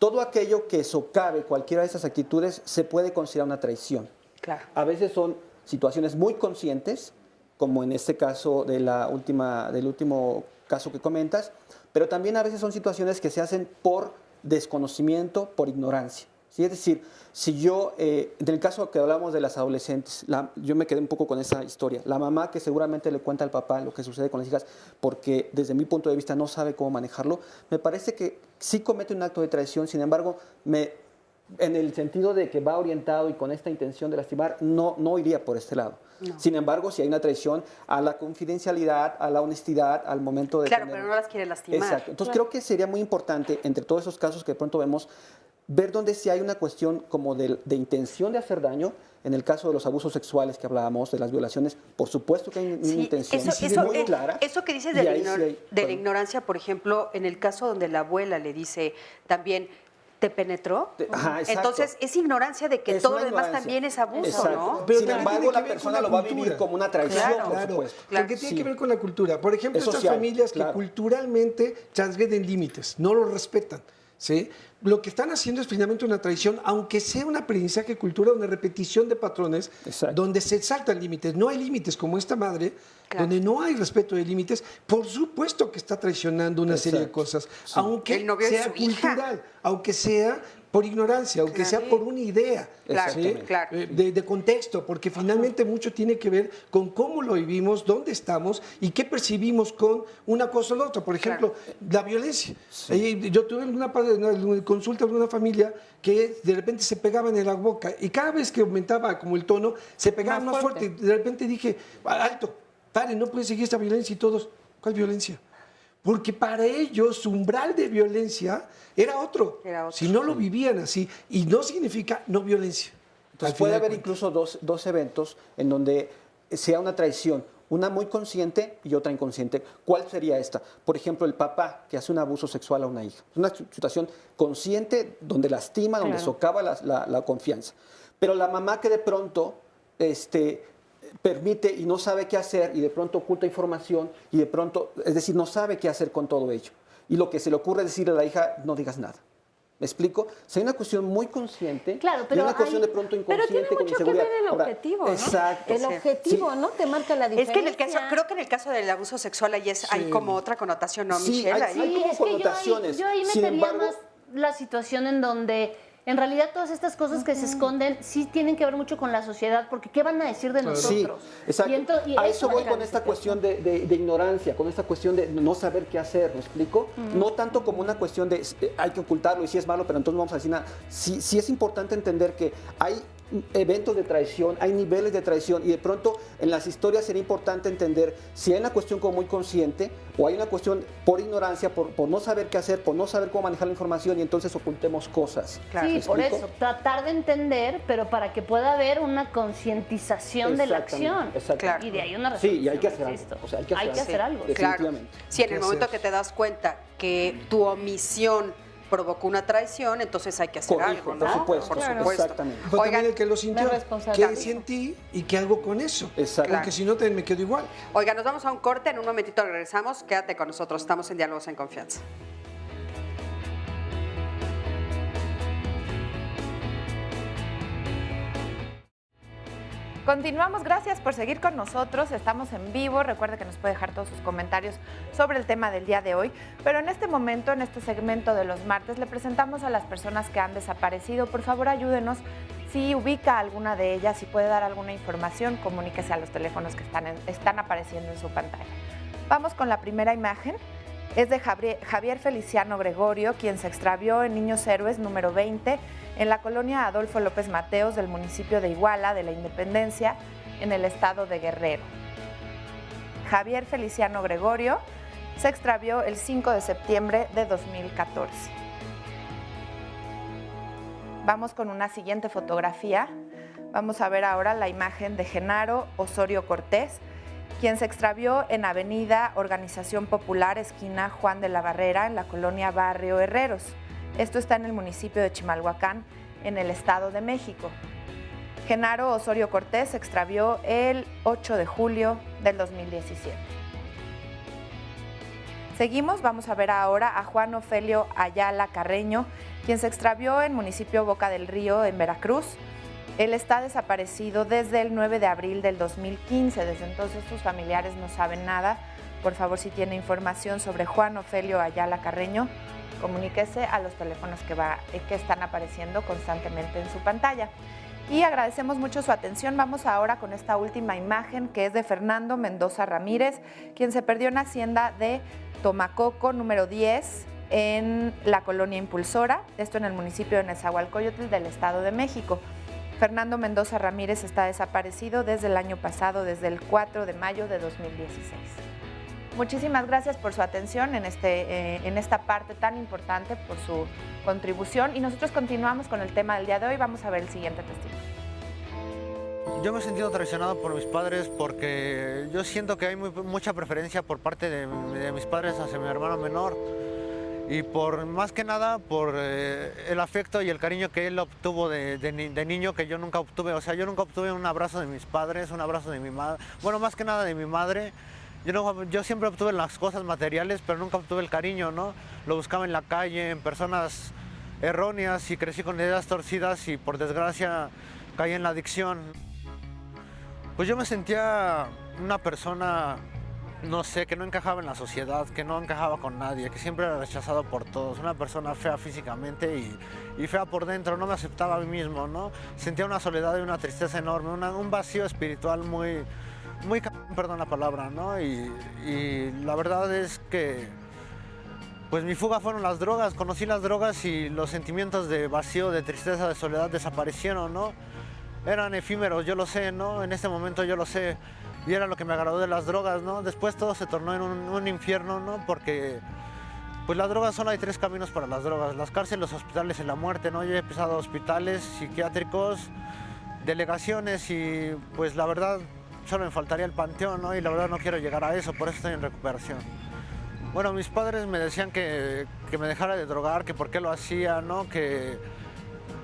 Todo aquello que socave cualquiera de esas actitudes se puede considerar una traición. Claro. A veces son situaciones muy conscientes, como en este caso del último caso que comentas, pero también a veces son situaciones que se hacen por desconocimiento, por ignorancia. ¿Sí? Es decir, si yo, en el caso que hablamos de las adolescentes, yo me quedé un poco con esa historia. La mamá que seguramente le cuenta al papá lo que sucede con las hijas porque desde mi punto de vista no sabe cómo manejarlo, me parece que sí comete un acto de traición, sin embargo, en el sentido de que va orientado y con esta intención de lastimar, no iría por este lado. No. Sin embargo, si hay una traición a la confidencialidad, a la honestidad, al momento de... Claro, pero no las quiere lastimar. Exacto. Entonces creo que sería muy importante, entre todos esos casos que de pronto vemos, ver dónde sí hay una cuestión como de intención de hacer daño. En el caso de los abusos sexuales que hablábamos, de las violaciones, por supuesto que hay una intención muy clara. Eso que dices de la ignorancia, por ejemplo, en el caso donde la abuela le dice también, ¿te penetró? Entonces es ignorancia de que todo lo demás también es abuso, ¿no? Pero sin embargo, la persona lo va a vivir como una traición, por supuesto. Porque tiene que ver con la cultura. Por ejemplo, estas familias que culturalmente transgreden límites, no los respetan. ¿Sí? Lo que están haciendo es finalmente una traición, aunque sea un aprendizaje cultural, una repetición de patrones, donde se saltan límites. No hay límites como esta madre, donde no hay respeto de límites. Por supuesto que está traicionando una serie de cosas, aunque sea cultural, aunque sea por ignorancia, aunque sea por una idea de contexto, porque finalmente mucho tiene que ver con cómo lo vivimos, dónde estamos y qué percibimos con una cosa o la otra. Por ejemplo, la violencia. Yo tuve una consulta de una familia que de repente se pegaban en la boca y cada vez que aumentaba como el tono, se pegaban más fuerte. De repente dije, alto, pare, no puede seguir esta violencia y todos, ¿cuál violencia? Porque para ellos su umbral de violencia era otro. Si no lo vivían así, y no significa no violencia. Entonces puede haber incluso dos eventos en donde sea una traición. Una muy consciente y otra inconsciente. ¿Cuál sería esta? Por ejemplo, el papá que hace un abuso sexual a una hija. Es una situación consciente donde lastima, donde socava la confianza. Pero la mamá que de pronto permite y no sabe qué hacer y de pronto oculta información y de pronto, es decir, no sabe qué hacer con todo ello. Y lo que se le ocurre es decirle a la hija, no digas nada. ¿Me explico? O sea, hay una cuestión muy consciente y una cuestión de pronto inconsciente. Pero tiene mucho que ver el objetivo, ¿no? Exacto. El objetivo, ¿no? Te marca la diferencia. Es que en el caso, creo que en el caso del abuso sexual hay como otra connotación, ¿no, Michelle? Hay como connotaciones. Yo ahí metería más la situación en donde en realidad todas estas cosas que se esconden sí tienen que ver mucho con la sociedad, porque ¿qué van a decir de nosotros? Sí, exacto. A eso voy con esta cuestión de ignorancia, con esta cuestión de no saber qué hacer, ¿me explico? No tanto como una cuestión de hay que ocultarlo y si es malo, pero entonces no vamos a decir nada. Sí es importante entender que hay eventos de traición, hay niveles de traición y de pronto en las historias sería importante entender si hay una cuestión como muy consciente o hay una cuestión por ignorancia, por no saber qué hacer, por no saber cómo manejar la información y entonces ocultemos cosas. Sí, por eso, tratar de entender, pero para que pueda haber una concientización de la acción. Exactamente. Y de ahí una resolución. Sí, y hay que hacer algo. O sea, hay que hacer algo. Definitivamente. Claro. Sí, en el momento que te das cuenta que tu omisión provocó una traición, entonces hay que hacer algo, ¿no? Por supuesto, por supuesto. Exactamente. Pero también el que lo sintió, ¿qué sentí y qué hago con eso? Exacto. Porque si no, también me quedo igual. Oiga, nos vamos a un corte, en un momentito regresamos, quédate con nosotros, estamos en Diálogos en Confianza. Continuamos, gracias por seguir con nosotros, estamos en vivo, recuerde que nos puede dejar todos sus comentarios sobre el tema del día de hoy, pero en este momento, en este segmento de los martes, le presentamos a las personas que han desaparecido. Por favor, ayúdenos, si ubica a alguna de ellas, si puede dar alguna información, comuníquese a los teléfonos que están apareciendo en su pantalla. Vamos con la primera imagen. Es de Javier Feliciano Gregorio, quien se extravió en Niños Héroes número 20 en la colonia Adolfo López Mateos del municipio de Iguala de la Independencia en el estado de Guerrero. Javier Feliciano Gregorio se extravió el 5 de septiembre de 2014. Vamos con una siguiente fotografía. Vamos a ver ahora la imagen de Genaro Osorio Cortés, quien se extravió en Avenida Organización Popular, esquina Juan de la Barrera, en la colonia Barrio Herreros. Esto está en el municipio de Chimalhuacán, en el Estado de México. Genaro Osorio Cortés se extravió el 8 de julio del 2017. Seguimos, vamos a ver ahora a Juan Ofelio Ayala Carreño, quien se extravió en municipio Boca del Río, en Veracruz. Él está desaparecido desde el 9 de abril del 2015, desde entonces sus familiares no saben nada. Por favor, si tiene información sobre Juan Ofelio Ayala Carreño, comuníquese a los teléfonos que están apareciendo constantemente en su pantalla. Y agradecemos mucho su atención. Vamos ahora con esta última imagen, que es de Fernando Mendoza Ramírez, quien se perdió en Hacienda de Tomacoco, número 10, en la colonia Impulsora, esto en el municipio de Nezahualcóyotl del Estado de México. Fernando Mendoza Ramírez está desaparecido desde el año pasado, desde el 4 de mayo de 2016. Muchísimas gracias por su atención en esta parte tan importante, por su contribución, y nosotros continuamos con el tema del día de hoy. Vamos a ver el siguiente testimonio. Yo me he sentido traicionado por mis padres porque yo siento que hay mucha preferencia por parte de mis padres hacia mi hermano menor. Y más que nada por el afecto y el cariño que él obtuvo de niño, que yo nunca obtuve. O sea, yo nunca obtuve un abrazo de mis padres, un abrazo de mi madre. Bueno, más que nada de mi madre. Yo siempre obtuve las cosas materiales, pero nunca obtuve el cariño, ¿no? Lo buscaba en la calle, en personas erróneas, y crecí con ideas torcidas y por desgracia caí en la adicción. Pues yo me sentía una persona, no sé, que no encajaba en la sociedad, que no encajaba con nadie, que siempre era rechazado por todos, una persona fea físicamente y fea por dentro, no me aceptaba a mí mismo, ¿no? Sentía una soledad y una tristeza enorme, un vacío espiritual muy, perdón la palabra, ¿no? Y la verdad es que, pues mi fuga fueron las drogas, conocí las drogas y los sentimientos de vacío, de tristeza, de soledad desaparecieron, ¿no? Eran efímeros, yo lo sé, ¿no? En este momento yo lo sé. Y era lo que me agradó de las drogas, ¿no? Después todo se tornó en un infierno, ¿no? Porque pues las drogas solo hay 3 caminos para las drogas: las cárceles, los hospitales y la muerte, ¿no? Yo he pisado hospitales psiquiátricos, delegaciones, y pues la verdad solo me faltaría el panteón, ¿no? Y la verdad no quiero llegar a eso, por eso estoy en recuperación. Bueno, mis padres me decían que me dejara de drogar, que por qué lo hacía, ¿no? Que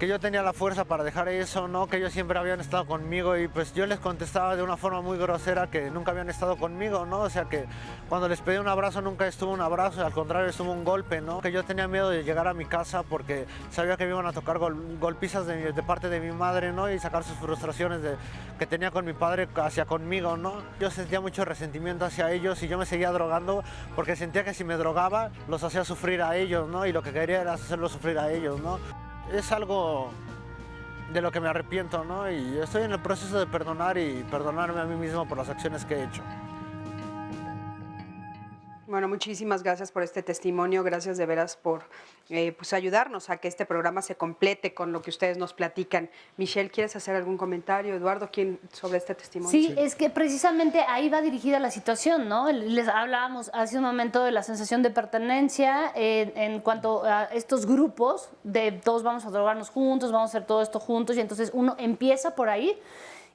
yo tenía la fuerza para dejar eso, ¿no? Que ellos siempre habían estado conmigo y pues yo les contestaba de una forma muy grosera que nunca habían estado conmigo, ¿no? O sea que cuando les pedí un abrazo nunca estuvo un abrazo, al contrario estuvo un golpe, ¿no? Que yo tenía miedo de llegar a mi casa porque sabía que me iban a tocar golpizas de parte de mi madre, ¿no? Y sacar sus frustraciones que tenía con mi padre hacia conmigo, ¿no? Yo sentía mucho resentimiento hacia ellos y yo me seguía drogando porque sentía que si me drogaba los hacía sufrir a ellos, ¿no? Y lo que quería era hacerlos sufrir a ellos, ¿no? Es algo de lo que me arrepiento, ¿no? Y estoy en el proceso de perdonar y perdonarme a mí mismo por las acciones que he hecho. Bueno, muchísimas gracias por este testimonio, gracias de veras por pues ayudarnos a que este programa se complete con lo que ustedes nos platican. Michelle, ¿quieres hacer algún comentario? Eduardo, ¿quién sobre este testimonio? Sí, es que precisamente ahí va dirigida la situación, ¿no? Les hablábamos hace un momento de la sensación de pertenencia en cuanto a estos grupos de todos vamos a drogarnos juntos, vamos a hacer todo esto juntos y entonces uno empieza por ahí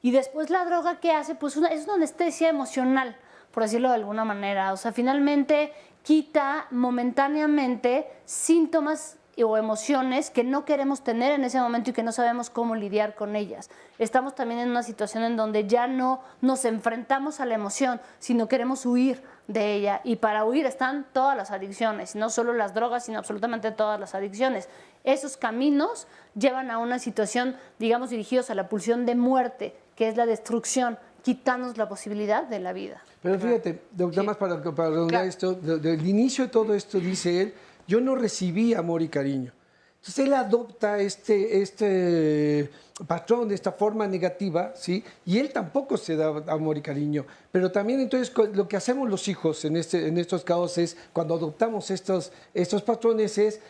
y después la droga que hace pues es una anestesia emocional, por decirlo de alguna manera. O sea, finalmente quita momentáneamente síntomas o emociones que no queremos tener en ese momento y que no sabemos cómo lidiar con ellas. Estamos también en una situación en donde ya no nos enfrentamos a la emoción, sino queremos huir de ella. Y para huir están todas las adicciones, no solo las drogas, sino absolutamente todas las adicciones. Esos caminos llevan a una situación, digamos, dirigidos a la pulsión de muerte, que es la destrucción, quitarnos la posibilidad de la vida. Pero fíjate, nada más para redondear esto, del inicio de todo esto, dice él, yo no recibí amor y cariño. Entonces él adopta este patrón, de esta forma negativa, ¿sí? Y él tampoco se da amor y cariño. Pero también entonces lo que hacemos los hijos en estos casos es, cuando adoptamos estos patrones es,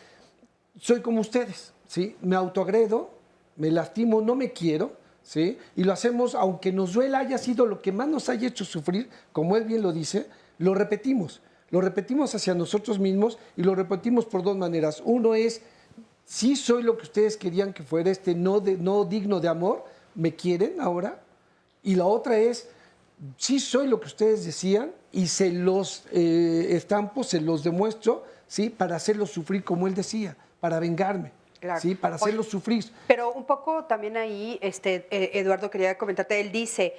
soy como ustedes, ¿sí? Me autoagredo, me lastimo, no me quiero, ¿sí? Y lo hacemos, aunque nos duela, haya sido lo que más nos haya hecho sufrir, como él bien lo dice, lo repetimos hacia nosotros mismos y lo repetimos por dos maneras. Uno es, sí soy lo que ustedes querían que fuera, no digno de amor, me quieren ahora. Y la otra es, sí soy lo que ustedes decían y se los estampo, se los demuestro, ¿sí? Para hacerlos sufrir como él decía, para vengarme. Claro. Sí, para hacerlos sufrir. Pero un poco también ahí, Eduardo, quería comentarte, él dice,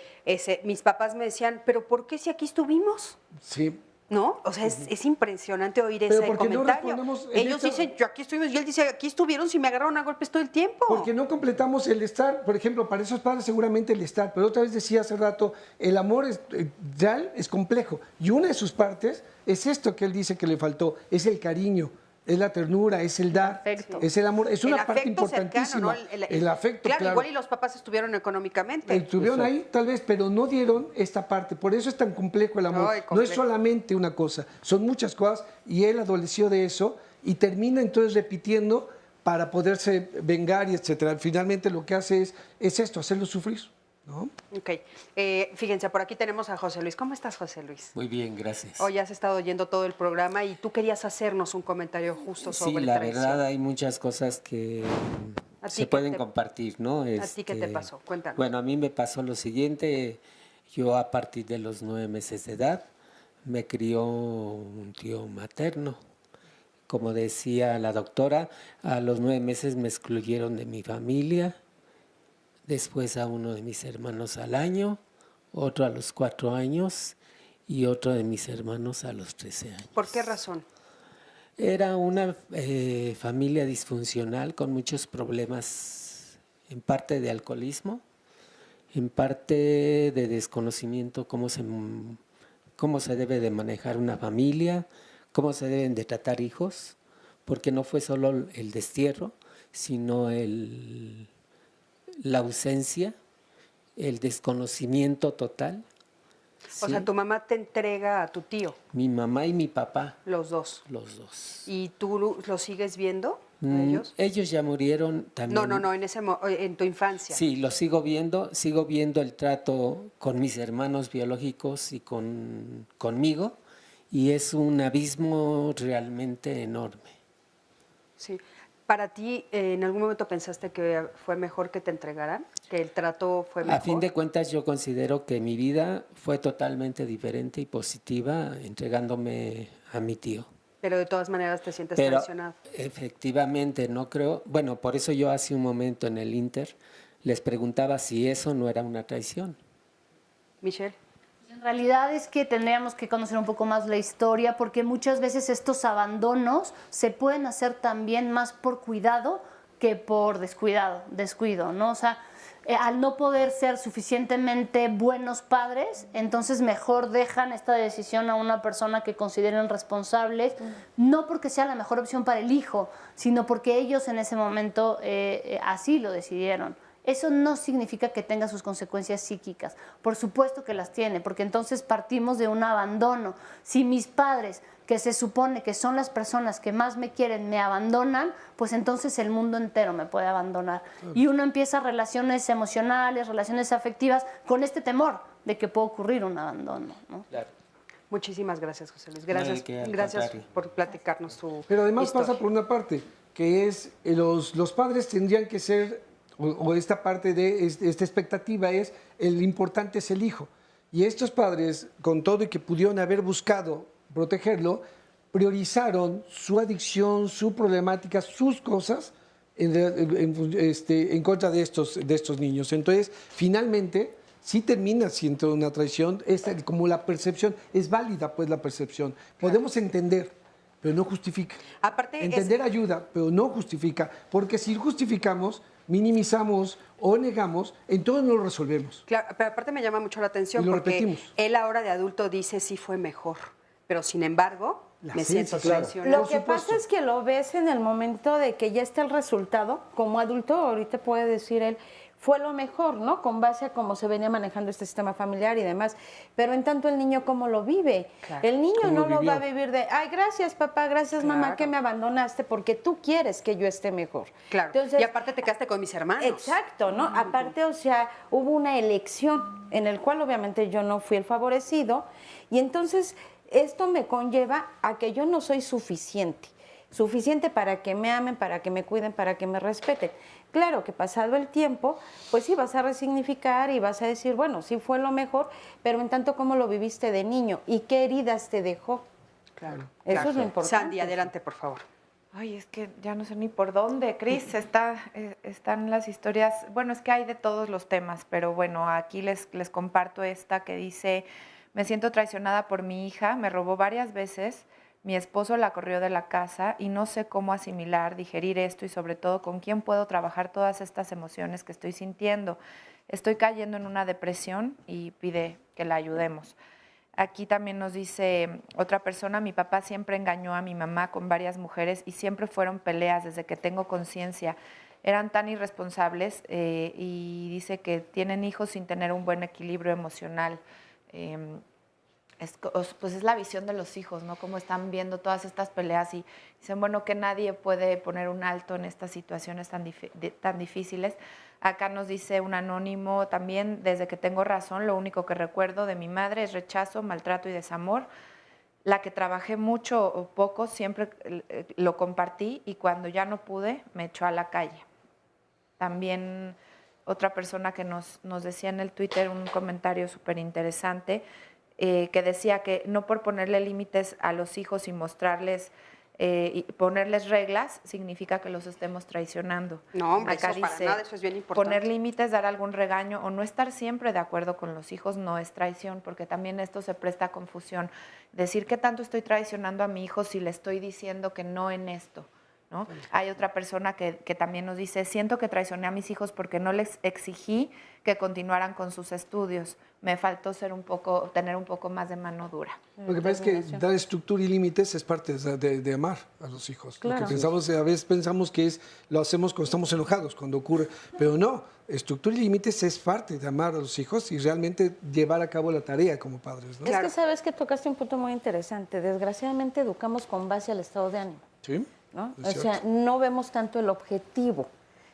mis papás me decían, pero ¿por qué si aquí estuvimos? Sí. ¿No? O sea, es impresionante oír ese comentario. Ellos dicen, yo aquí estuvimos, y él dice, aquí estuvieron si me agarraron a golpes todo el tiempo. Porque no completamos el estar, por ejemplo, para esos padres seguramente el estar, pero otra vez decía hace rato, el amor real es complejo. Y una de sus partes es esto que él dice que le faltó, es el cariño. Es la ternura, es el dar, es el amor, es una parte importantísima. Cercano, ¿no? El afecto, claro. Igual y los papás estuvieron económicamente. Estuvieron ahí, tal vez, pero no dieron esta parte. Por eso es tan complejo el amor. No es solamente una cosa, son muchas cosas. Y él adoleció de eso y termina entonces repitiendo para poderse vengar y etcétera. Finalmente lo que hace es esto, hacerlo sufrir, ¿no? Ok. Fíjense, por aquí tenemos a José Luis. ¿Cómo estás, José Luis? Muy bien, gracias. Hoy has estado oyendo todo el programa y tú querías hacernos un comentario justo sobre Sí, la traición. verdad hay muchas cosas que se pueden compartir, ¿no? ¿A ti qué te pasó? Cuéntanos. Bueno, a mí me pasó lo siguiente. Yo a partir de los 9 meses de edad me crió un tío materno. Como decía la doctora, a los 9 meses me excluyeron de mi familia. Después a uno de mis hermanos al año, otro a los 4 años y otro de mis hermanos a los 13 años. ¿Por qué razón? Era una familia disfuncional con muchos problemas, en parte de alcoholismo, en parte de desconocimiento cómo se debe de manejar una familia, cómo se deben de tratar hijos, porque no fue solo el destierro, sino la ausencia, el desconocimiento total. O sea, tu mamá te entrega a tu tío. Mi mamá y mi papá. Los dos. Los dos. ¿Y tú los sigues viendo a ellos? Ellos ya murieron también. No, en tu infancia. Sí, los sigo viendo el trato con mis hermanos biológicos y conmigo, y es un abismo realmente enorme. Sí. ¿Para ti en algún momento pensaste que fue mejor que te entregaran? ¿Que el trato fue mejor? A fin de cuentas, yo considero que mi vida fue totalmente diferente y positiva entregándome a mi tío. Pero de todas maneras te sientes Pero traicionado. efectivamente, no creo. Bueno, por eso yo hace un momento en el Inter les preguntaba si eso no era una traición. Michelle. En realidad es que tendríamos que conocer un poco más la historia, porque muchas veces estos abandonos se pueden hacer también más por cuidado que por descuido, ¿no? O sea, al no poder ser suficientemente buenos padres, entonces mejor dejan esta decisión a una persona que consideren responsables, no porque sea la mejor opción para el hijo, sino porque ellos en ese momento así lo decidieron. Eso no significa que tenga sus consecuencias psíquicas. Por supuesto que las tiene, porque entonces partimos de un abandono. Si mis padres, que se supone que son las personas que más me quieren, me abandonan, pues entonces el mundo entero me puede abandonar. Y uno empieza relaciones emocionales, relaciones afectivas, con este temor de que puede ocurrir un abandono, ¿no? Claro. Muchísimas gracias, José Luis. Gracias, No, gracias por platicarnos tu Pero además historia. pasa por una parte, que es los padres tendrían que ser, o esta parte de esta expectativa es, el importante es el hijo. Y estos padres, con todo y que pudieron haber buscado protegerlo, priorizaron su adicción, su problemática, sus cosas en contra de estos niños. Entonces, finalmente, sí termina siendo una traición, como la percepción, es válida pues la percepción. Podemos entender, pero no justifica. Aparte entender ayuda, pero no justifica, porque si justificamos, minimizamos o negamos, entonces no lo resolvemos. Claro, pero aparte me llama mucho la atención Y lo porque repetimos. él ahora de adulto dice sí fue mejor, pero sin embargo me Sí, siento sí, claro. traicionado. Lo que pasa es que lo ves en el momento de que ya está el resultado. Como adulto, ahorita puede decir él, fue lo mejor, ¿no? Con base a cómo se venía manejando este sistema familiar y demás. Pero en tanto el niño, ¿cómo lo vive? Claro. El niño ¿Cómo no lo vivió? va a vivir de, ay, gracias papá, gracias mamá Claro. que me abandonaste porque tú quieres que yo esté mejor. Claro. Entonces, y aparte te quedaste con mis hermanos. exacto, ¿no? Aparte, o sea, hubo una elección en el cual obviamente yo no fui el favorecido y entonces esto me conlleva a que yo no soy suficiente para que me amen, para que me cuiden, para que me respeten. Claro que pasado el tiempo, pues sí vas a resignificar y vas a decir, bueno, sí fue lo mejor, pero en tanto cómo lo viviste de niño y qué heridas te dejó. Claro. Eso claro. es lo importante. Sandy, adelante, por favor. Ay, es que ya no sé ni por dónde, Cris, están las historias, bueno, es que hay de todos los temas, pero bueno, aquí les comparto esta que dice, me siento traicionada por mi hija, me robó varias veces, mi esposo la corrió de la casa y no sé cómo asimilar, digerir esto y sobre todo con quién puedo trabajar todas estas emociones que estoy sintiendo. Estoy cayendo en una depresión y pide que la ayudemos. Aquí también nos dice otra persona, mi papá siempre engañó a mi mamá con varias mujeres y siempre fueron peleas desde que tengo conciencia. Eran tan irresponsables y dice que tienen hijos sin tener un buen equilibrio emocional. Pues es la visión de los hijos, ¿no? Cómo están viendo todas estas peleas y dicen, bueno, que nadie puede poner un alto en estas situaciones tan difíciles. Acá nos dice un anónimo también, desde que tengo razón, lo único que recuerdo de mi madre es rechazo, maltrato y desamor. La que trabajé mucho o poco, siempre lo compartí y cuando ya no pude, me echó a la calle. También otra persona que nos decía en el Twitter un comentario súper interesante, que decía que no por ponerle límites a los hijos y mostrarles y ponerles reglas significa que los estemos traicionando. No, hombre, acá eso para dice, nada, eso es bien importante. poner límites, dar algún regaño o no estar siempre de acuerdo con los hijos no es traición, porque también esto se presta a confusión. Decir que tanto estoy traicionando a mi hijo si le estoy diciendo que no en esto, ¿no? Hay otra persona que también nos dice, siento que traicioné a mis hijos porque no les exigí que continuaran con sus estudios. Me faltó tener un poco más de mano dura. Lo que pasa es que dar estructura y límites es parte de amar a los hijos. Claro. Lo que pensamos, a veces pensamos que lo hacemos cuando estamos enojados, cuando ocurre, pero no, estructura y límites es parte de amar a los hijos y realmente llevar a cabo la tarea como padres, ¿no? Es que sabes que tocaste un punto muy interesante. Desgraciadamente educamos con base al estado de ánimo. Sí. ¿No? Es O cierto. sea, no vemos tanto el objetivo,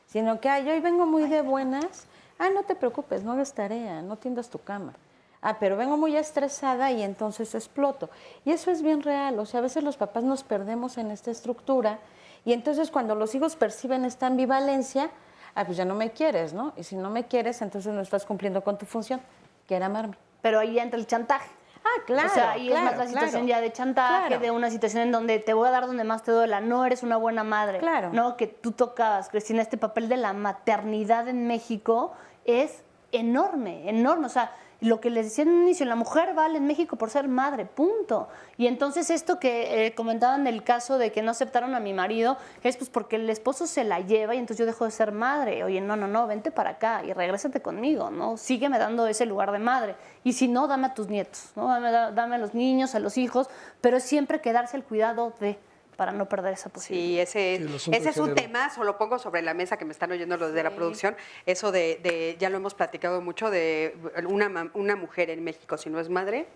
sino que yo hoy vengo muy de buenas, no te preocupes, no hagas tarea, no tiendas tu cama. Pero vengo muy estresada y entonces exploto. Y eso es bien real, o sea, a veces los papás nos perdemos en esta estructura Y entonces cuando los hijos perciben esta ambivalencia, pues ya no me quieres, ¿no? Y si no me quieres, entonces no estás cumpliendo con tu función, que era amarme. Pero ahí entra el chantaje. Claro. O sea, ahí es más la situación ya de chantaje, de una situación en donde te voy a dar donde más te duela, no eres una buena madre. Claro. No, que tú tocabas, Cristina, este papel de la maternidad en México es enorme, enorme. O sea, lo que les decía en un inicio, la mujer vale en México por ser madre, punto. Y entonces esto que comentaban del caso de que no aceptaron a mi marido, es pues porque el esposo se la lleva y entonces yo dejo de ser madre. Oye, no, vente para acá y regrésate conmigo, ¿no? Sígueme dando ese lugar de madre. Y si no, dame a tus nietos, ¿no? Dame a los niños, a los hijos, pero siempre quedarse al cuidado de... para no perder esa posibilidad. Sí, ese es un tema, solo pongo sobre la mesa que me están oyendo los de la producción, eso de ya lo hemos platicado mucho, de una mujer en México, si no es madre,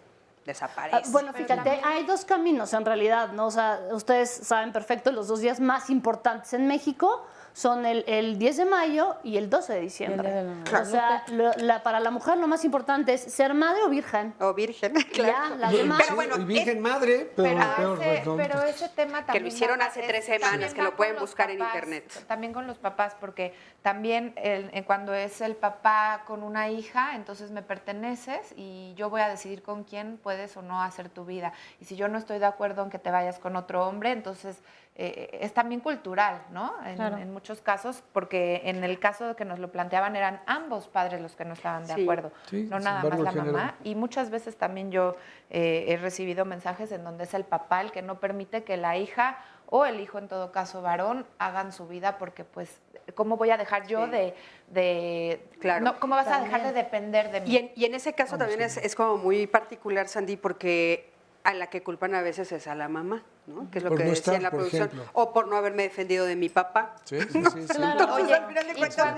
desaparece. Bueno, fíjate, hay dos caminos en realidad, ¿no? O sea, ustedes saben perfecto, los 2 días más importantes en México son el 10 de mayo y el 12 de diciembre. O sea, para la mujer lo más importante es ser madre o virgen. O virgen, claro. Ya, las demás. Pero bueno, virgen madre, pero ese tema también... Que lo hicieron hace 3 semanas, que lo pueden buscar en internet. También con los papás, porque también cuando es el papá con una hija, entonces me perteneces y yo voy a decidir con quién puedes o no hacer tu vida. Y si yo no estoy de acuerdo en que te vayas con otro hombre, entonces... es también cultural, ¿no? En muchos casos, porque en el caso que nos lo planteaban eran ambos padres los que no estaban de acuerdo, no nada más la mamá. Y muchas veces también yo he recibido mensajes en donde es el papá el que no permite que la hija o el hijo, en todo caso varón, hagan su vida porque pues, ¿cómo voy a dejar yo claro. No, ¿cómo vas a dejar de depender de mí? Y en ese caso también es como muy particular, Sandy, porque a la que culpan a veces es a la mamá, ¿no? Que es lo por que no decía estar, en la por producción. ejemplo. O por no haberme defendido de mi papá. Sí. Claro. Oye, al final de cuentas,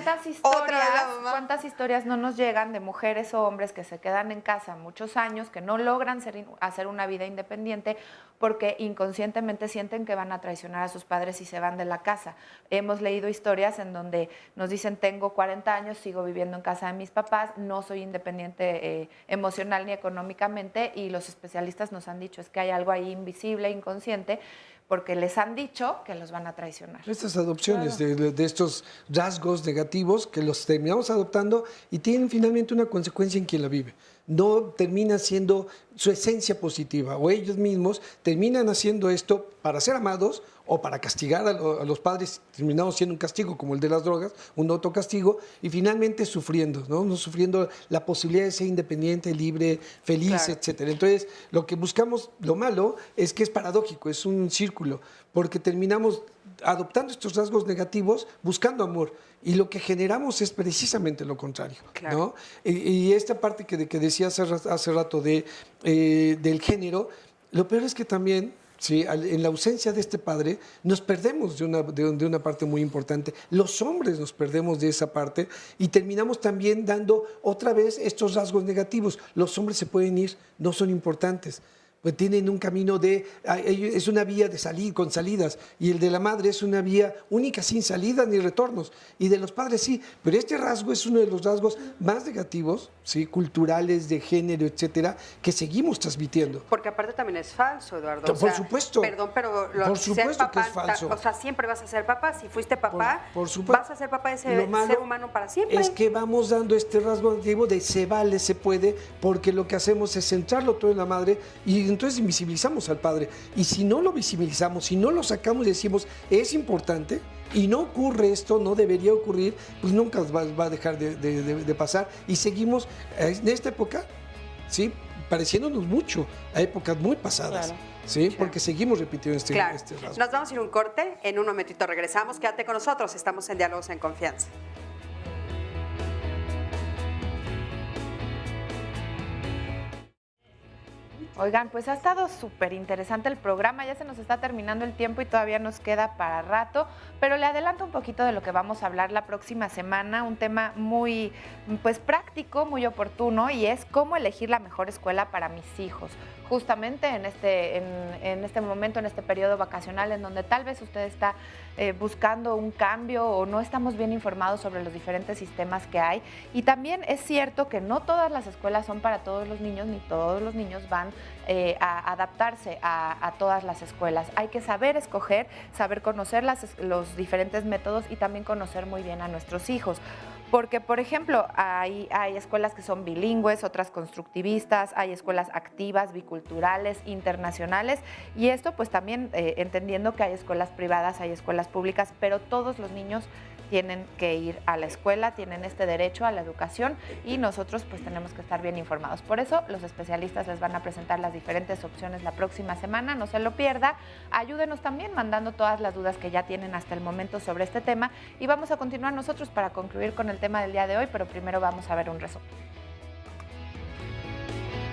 ¿cuántas historias no nos llegan de mujeres o hombres que se quedan en casa muchos años, que no logran hacer una vida independiente porque inconscientemente sienten que van a traicionar a sus padres y se van de la casa? Hemos leído historias en donde nos dicen, tengo 40 años, sigo viviendo en casa de mis papás, no soy independiente emocional ni económicamente, y los especialistas nos han dicho, es que hay algo ahí invisible, inconsciente, porque les han dicho que los van a traicionar. Estas adopciones de estos rasgos negativos que los terminamos adoptando y tienen finalmente una consecuencia en quien la vive. No termina siendo su esencia positiva, o ellos mismos terminan haciendo esto para ser amados o para castigar a los padres, terminamos siendo un castigo como el de las drogas, un autocastigo, y finalmente sufriendo, ¿no? Sufriendo la posibilidad de ser independiente, libre, feliz, etcétera. Entonces, lo que buscamos, lo malo, es que es paradójico, es un círculo, porque terminamos adoptando estos rasgos negativos, buscando amor, y lo que generamos es precisamente lo contrario, ¿no? Y esta parte que decía hace rato del género, lo peor es que también, sí, en la ausencia de este padre, nos perdemos de una parte muy importante. Los hombres nos perdemos de esa parte y terminamos también dando otra vez estos rasgos negativos. Los hombres se pueden ir, no son importantes. Pues tienen un camino es una vía de salir con salidas, y el de la madre es una vía única sin salidas ni retornos, y de los padres sí, pero este rasgo es uno de los rasgos más negativos, sí, culturales, de género, etcétera, que seguimos transmitiendo. Porque aparte también es falso, Eduardo. Por supuesto. Perdón, pero por supuesto papá, que es falso. O sea, siempre vas a ser papá. Si fuiste papá, por vas a ser papá de ese ser humano para siempre. Es que vamos dando este rasgo negativo de se vale, se puede, porque lo que hacemos es centrarlo todo en la madre, y entonces invisibilizamos al padre. Y si no lo visibilizamos, si no lo sacamos y decimos es importante y no ocurre esto, no debería ocurrir, pues nunca va a dejar de pasar, y seguimos en esta época, ¿sí?, pareciéndonos mucho a épocas muy pasadas. Claro. Sí, porque seguimos repitiendo este rasgo. Nos vamos a ir a un corte, en un momentito regresamos, quédate con nosotros, estamos en Diálogos en Confianza. Oigan, pues ha estado súper interesante el programa, ya se nos está terminando el tiempo y todavía nos queda para rato, pero le adelanto un poquito de lo que vamos a hablar la próxima semana, un tema muy práctico, muy oportuno, y es cómo elegir la mejor escuela para mis hijos. Justamente en este momento, en este periodo vacacional, en donde tal vez usted está buscando un cambio o no estamos bien informados sobre los diferentes sistemas que hay. Y también es cierto que no todas las escuelas son para todos los niños, ni todos los niños van a adaptarse a todas las escuelas. Hay que saber escoger, saber conocer los diferentes métodos y también conocer muy bien a nuestros hijos. Porque, por ejemplo, hay escuelas que son bilingües, otras constructivistas, hay escuelas activas, biculturales, internacionales, y esto pues también entendiendo que hay escuelas privadas, hay escuelas públicas, pero todos los niños tienen que ir a la escuela, tienen este derecho a la educación y nosotros pues tenemos que estar bien informados. Por eso los especialistas les van a presentar las diferentes opciones la próxima semana, no se lo pierda. Ayúdenos también mandando todas las dudas que ya tienen hasta el momento sobre este tema y vamos a continuar nosotros para concluir con el tema del día de hoy, pero primero vamos a ver un resumen.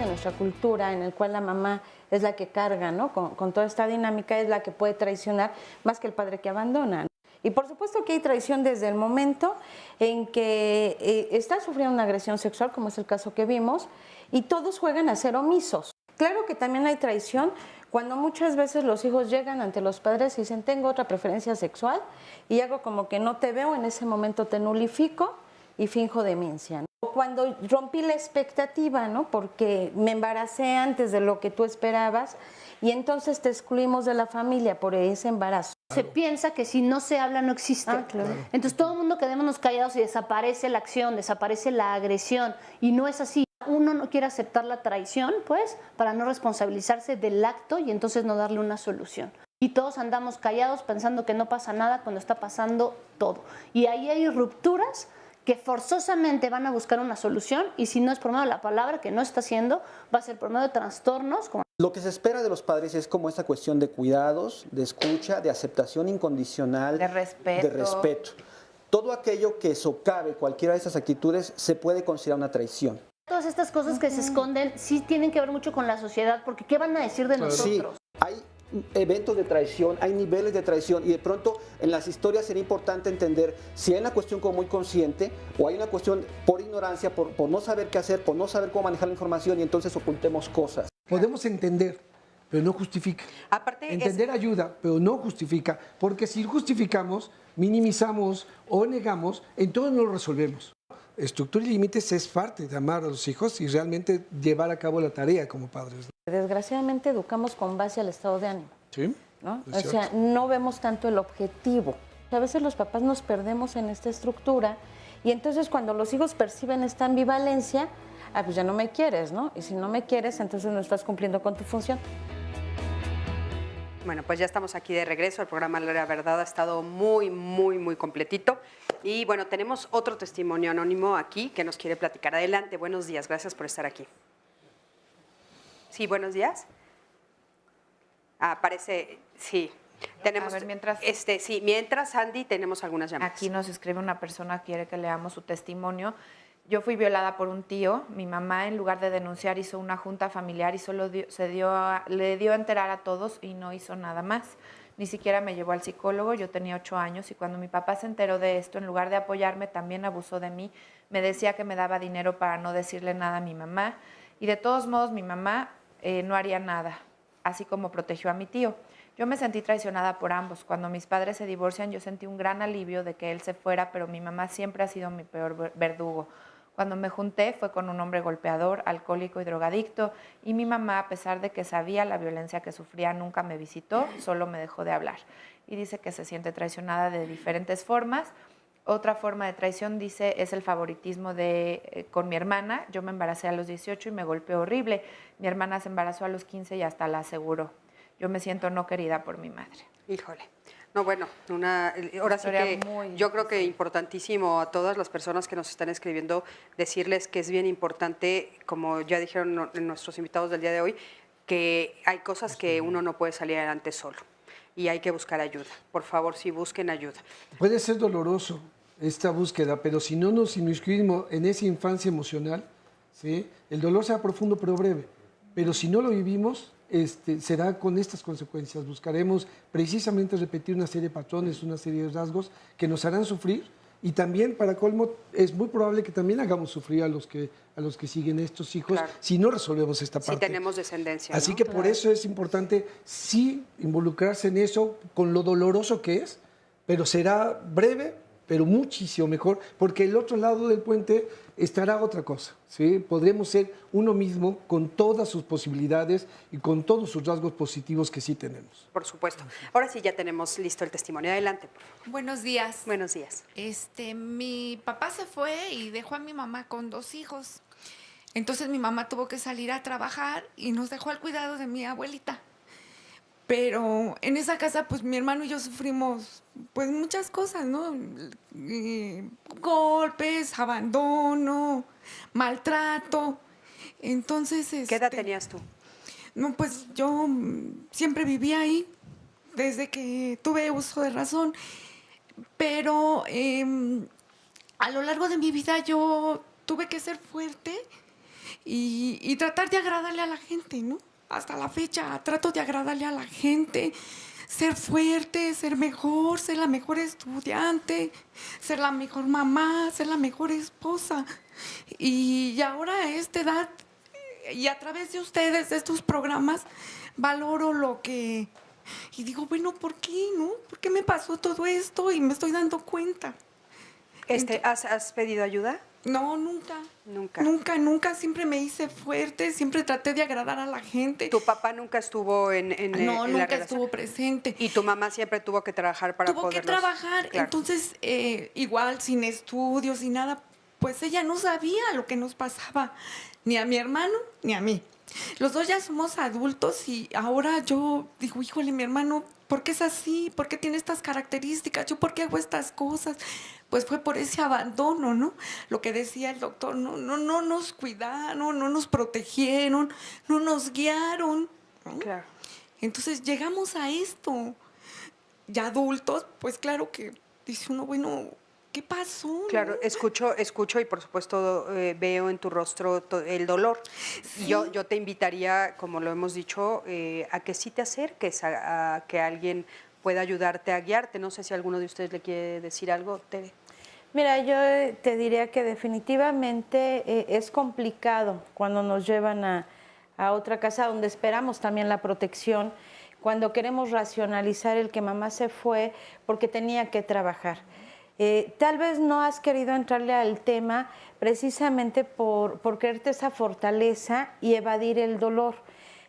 En nuestra cultura, en el cual la mamá es la que carga, ¿no? Con toda esta dinámica, es la que puede traicionar más que el padre que abandona, ¿no? Y por supuesto que hay traición desde el momento en que está sufriendo una agresión sexual, como es el caso que vimos, y todos juegan a ser omisos. Claro que también hay traición cuando muchas veces los hijos llegan ante los padres y dicen, tengo otra preferencia sexual, y hago como que no te veo, en ese momento te nulifico y finjo demencia, ¿no? O cuando rompí la expectativa, ¿no? Porque me embaracé antes de lo que tú esperabas, y entonces te excluimos de la familia por ese embarazo. Se piensa que si no se habla no existe. Claro. Entonces todo el mundo quedémonos callados y desaparece la acción, desaparece la agresión. Y no es así. Uno no quiere aceptar la traición, pues, para no responsabilizarse del acto y entonces no darle una solución. Y todos andamos callados pensando que no pasa nada cuando está pasando todo. Y ahí hay rupturas que forzosamente van a buscar una solución y si no es por medio de la palabra, que no está haciendo, va a ser por medio de trastornos. Lo que se espera de los padres es como esta cuestión de cuidados, de escucha, de aceptación incondicional, de respeto. Todo aquello que socave cualquiera de esas actitudes se puede considerar una traición. Todas estas cosas que se esconden sí tienen que ver mucho con la sociedad, porque ¿qué van a decir de nosotros? Sí, hay eventos de traición, hay niveles de traición y de pronto en las historias sería importante entender si hay una cuestión como muy consciente o hay una cuestión por ignorancia, por no saber qué hacer, por no saber cómo manejar la información y entonces ocultemos cosas. Podemos entender, pero no justifica. Entender ayuda, pero no justifica, porque si justificamos, minimizamos o negamos, entonces no lo resolvemos. Estructura y límites es parte de amar a los hijos y realmente llevar a cabo la tarea como padres. Desgraciadamente educamos con base al estado de ánimo. Sí. ¿No? O sea, no vemos tanto el objetivo. A veces los papás nos perdemos en esta estructura y entonces cuando los hijos perciben esta ambivalencia, pues ya no me quieres, ¿no? Y si no me quieres, entonces no estás cumpliendo con tu función. Bueno, pues ya estamos aquí de regreso. El programa La Verdad ha estado muy, muy, muy completito. Y bueno, tenemos otro testimonio anónimo aquí que nos quiere platicar. Adelante, buenos días, gracias por estar aquí. Sí, buenos días. Parece, sí. Tenemos, a ver, mientras, mientras, Andy, tenemos algunas llamadas. Aquí nos escribe una persona, quiere que leamos su testimonio. Yo fui violada por un tío. Mi mamá, en lugar de denunciar, hizo una junta familiar y solo le dio a enterar a todos y no hizo nada más. Ni siquiera me llevó al psicólogo. Yo tenía 8 años y cuando mi papá se enteró de esto, en lugar de apoyarme, también abusó de mí. Me decía que me daba dinero para no decirle nada a mi mamá. Y de todos modos, mi mamá no haría nada, así como protegió a mi tío. Yo me sentí traicionada por ambos. Cuando mis padres se divorcian, yo sentí un gran alivio de que él se fuera, pero mi mamá siempre ha sido mi peor verdugo. Cuando me junté fue con un hombre golpeador, alcohólico y drogadicto, y mi mamá, a pesar de que sabía la violencia que sufría, nunca me visitó, solo me dejó de hablar. Y dice que se siente traicionada de diferentes formas. Otra forma de traición, dice, es el favoritismo con mi hermana. Yo me embaracé a los 18 y me golpeó horrible. Mi hermana se embarazó a los 15 y hasta la aseguró. Yo me siento no querida por mi madre. Híjole. No, bueno, ahora sí que yo creo que importantísimo a todas las personas que nos están escribiendo decirles que es bien importante, como ya dijeron nuestros invitados del día de hoy, que hay cosas que uno no puede salir adelante solo y hay que buscar ayuda. Por favor, sí, busquen ayuda. Puede ser doloroso esta búsqueda, pero si no nos inscribimos en esa infancia emocional, ¿sí? El dolor será profundo pero breve, pero si no lo vivimos, será con estas consecuencias. Buscaremos precisamente repetir una serie de patrones, una serie de rasgos que nos harán sufrir y también, para colmo, es muy probable que también hagamos sufrir a los que siguen estos hijos, claro, si no resolvemos esta parte. Si tenemos descendencia. Así ¿no? que por eso es importante sí involucrarse en eso con lo doloroso que es, pero será breve pero muchísimo mejor, porque el otro lado del puente estará otra cosa, ¿sí? Podremos ser uno mismo con todas sus posibilidades y con todos sus rasgos positivos que sí tenemos. Por supuesto. Ahora sí ya tenemos listo el testimonio. Adelante, por favor. Buenos días. Buenos días. Mi papá se fue y dejó a mi mamá con 2 hijos. Entonces mi mamá tuvo que salir a trabajar y nos dejó al cuidado de mi abuelita. Pero en esa casa, pues mi hermano y yo sufrimos pues muchas cosas, ¿no? Golpes, abandono, maltrato. Entonces, ¿qué edad tenías tú? No, pues yo siempre vivía ahí desde que tuve uso de razón. Pero a lo largo de mi vida yo tuve que ser fuerte y tratar de agradarle a la gente, ¿no? Hasta la fecha trato de agradarle a la gente, ser fuerte, ser mejor, ser la mejor estudiante, ser la mejor mamá, ser la mejor esposa. Y ahora a esta edad, y a través de ustedes, de estos programas, valoro lo que... Y digo, bueno, ¿por qué, no? ¿Por qué me pasó todo esto? Y me estoy dando cuenta. ¿Has pedido ayuda? No, nunca. Nunca. Nunca. Siempre me hice fuerte, siempre traté de agradar a la gente. ¿Tu papá nunca estuvo en No, en nunca la relación? estuvo presente. ¿Y tu mamá siempre tuvo que trabajar para Tuvo que trabajar, Claro. entonces igual sin estudios, sin nada, pues ella no sabía lo que nos pasaba, ni a mi hermano ni a mí. Los dos ya somos adultos y ahora yo digo, híjole, mi hermano, ¿por qué es así? ¿Por qué tiene estas características? ¿Yo por qué hago estas cosas? Pues fue por ese abandono, ¿no? Lo que decía el doctor, no nos cuidaron, no nos protegieron, no nos guiaron, ¿no? Claro. Entonces llegamos a esto. Ya adultos, pues claro que dice uno, bueno, ¿qué pasó? Claro, ¿no? escucho y por supuesto veo en tu rostro el dolor. Sí. Yo te invitaría, como lo hemos dicho, a que sí te acerques, a que alguien pueda ayudarte a guiarte. No sé si alguno de ustedes le quiere decir algo, Tere. Mira, yo te diría que definitivamente es complicado cuando nos llevan a otra casa donde esperamos también la protección, cuando queremos racionalizar el que mamá se fue porque tenía que trabajar. Tal vez no has querido entrarle al tema precisamente por creerte esa fortaleza y evadir el dolor.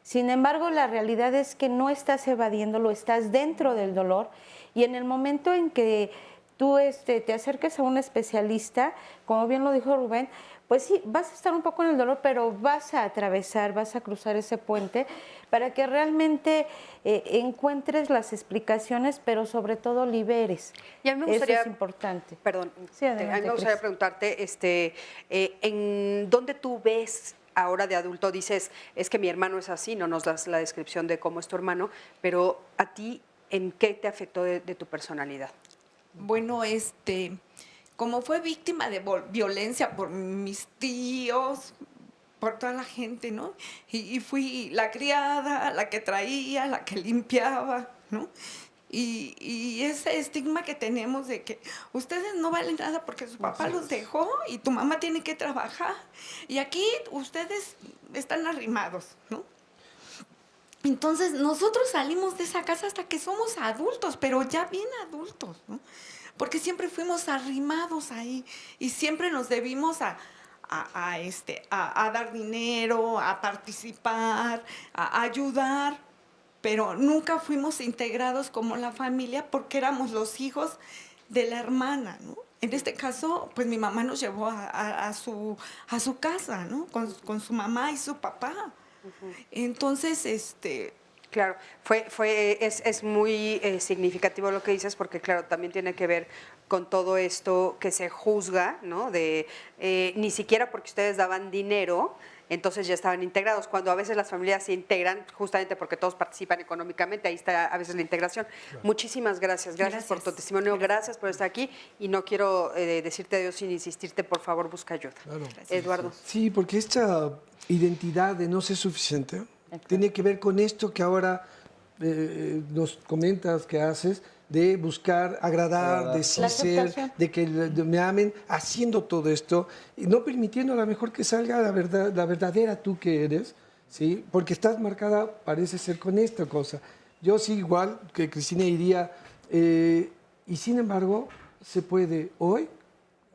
Sin embargo, la realidad es que no estás evadiéndolo, estás dentro del dolor y en el momento en que tú te acerques a un especialista, como bien lo dijo Rubén, pues sí, vas a estar un poco en el dolor, pero vas a atravesar, vas a cruzar ese puente para que realmente encuentres las explicaciones, pero sobre todo liberes. Y a mí me gustaría, eso es importante. Perdón, Sí, a mí adelante, me gustaría Cris. preguntarte, ¿en dónde tú ves ahora de adulto? Dices, es que mi hermano es así, no nos das la descripción de cómo es tu hermano, pero a ti, ¿en qué te afectó de tu personalidad? Bueno, como fue víctima de violencia por mis tíos, por toda la gente, ¿no? Y fui la criada, la que traía, la que limpiaba, ¿no? Y ese estigma que tenemos de que ustedes no valen nada porque su papá los dejó y tu mamá tiene que trabajar. Y aquí ustedes están arrimados, ¿no? Entonces nosotros salimos de esa casa hasta que somos adultos, pero ya bien adultos, ¿no? Porque siempre fuimos arrimados ahí y siempre nos debimos a dar dinero, a participar, a ayudar, pero nunca fuimos integrados como la familia porque éramos los hijos de la hermana, ¿no? En este caso, pues mi mamá nos llevó a su casa, ¿no? Con su mamá y su papá. Entonces, Claro, es muy significativo lo que dices porque, claro, también tiene que ver con todo esto que se juzga, ¿no? De ni siquiera porque ustedes daban dinero, entonces ya estaban integrados, cuando a veces las familias se integran justamente porque todos participan económicamente, ahí está a veces la integración. Claro. Muchísimas gracias por tu testimonio, gracias por estar aquí y no quiero decirte adiós sin insistirte, por favor, busca ayuda. Claro. Eduardo. Sí, porque esta identidad de no ser suficiente tiene que ver con esto que ahora nos comentas que haces, de buscar agradar, de sí ser, de que me amen, haciendo todo esto y no permitiendo a lo mejor que salga la verdadera tú que eres, ¿sí? Porque estás marcada, parece ser, con esta cosa. Yo sí, igual que Cristina diría, y sin embargo, se puede hoy,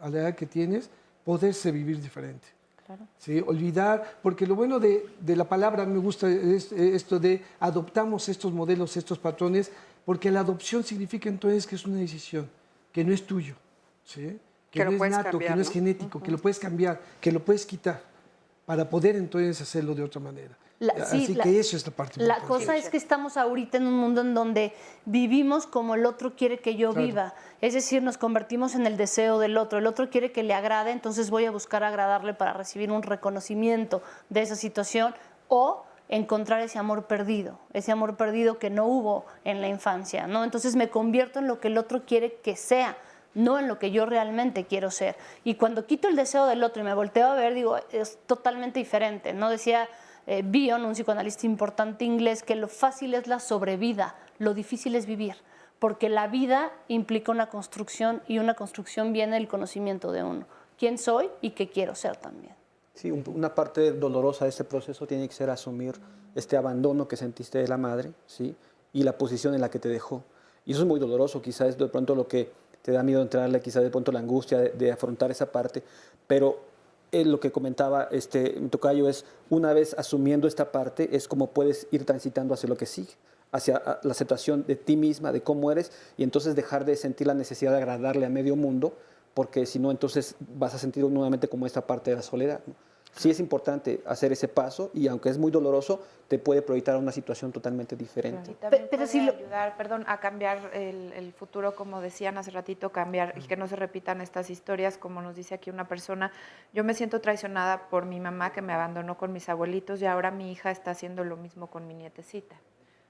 a la edad que tienes, poderse vivir diferente. Claro. ¿Sí? Olvidar, porque lo bueno de la palabra, me gusta esto de adoptamos estos modelos, estos patrones, porque la adopción significa entonces que es una decisión, que no es tuyo, ¿sí? Que no es nato, que no es genético, que lo puedes cambiar, que lo puedes quitar, para poder entonces hacerlo de otra manera. Así que eso es la parte La importante. cosa es que estamos ahorita en un mundo en donde vivimos como el otro quiere que yo viva. Es decir, nos convertimos en el deseo del otro. El otro quiere que le agrade, entonces voy a buscar agradarle para recibir un reconocimiento de esa situación o encontrar ese amor perdido que no hubo en la infancia, ¿no? Entonces me convierto en lo que el otro quiere que sea, no en lo que yo realmente quiero ser. Y cuando quito el deseo del otro y me volteo a ver, digo, es totalmente diferente, ¿no? Decía Bion, un psicoanalista importante inglés, que lo fácil es la sobrevida, lo difícil es vivir, porque la vida implica una construcción y una construcción viene del conocimiento de uno. ¿Quién soy y qué quiero ser también? Sí, una parte dolorosa de este proceso tiene que ser asumir este abandono que sentiste de la madre, ¿sí? Y la posición en la que te dejó. Y eso es muy doloroso, quizás es de pronto lo que te da miedo entrarle, quizás de pronto la angustia de afrontar esa parte, pero lo que comentaba mi tocayo es, una vez asumiendo esta parte, es como puedes ir transitando hacia lo que sigue, hacia la aceptación de ti misma, de cómo eres, y entonces dejar de sentir la necesidad de agradarle a medio mundo, porque si no, entonces vas a sentir nuevamente como esta parte de la soledad, ¿no? Sí es importante hacer ese paso y aunque es muy doloroso, te puede proyectar a una situación totalmente diferente. Y también pero puede ayudar, a cambiar el futuro, como decían hace ratito, cambiar y que no se repitan estas historias, como nos dice aquí una persona. Yo me siento traicionada por mi mamá que me abandonó con mis abuelitos y ahora mi hija está haciendo lo mismo con mi nietecita.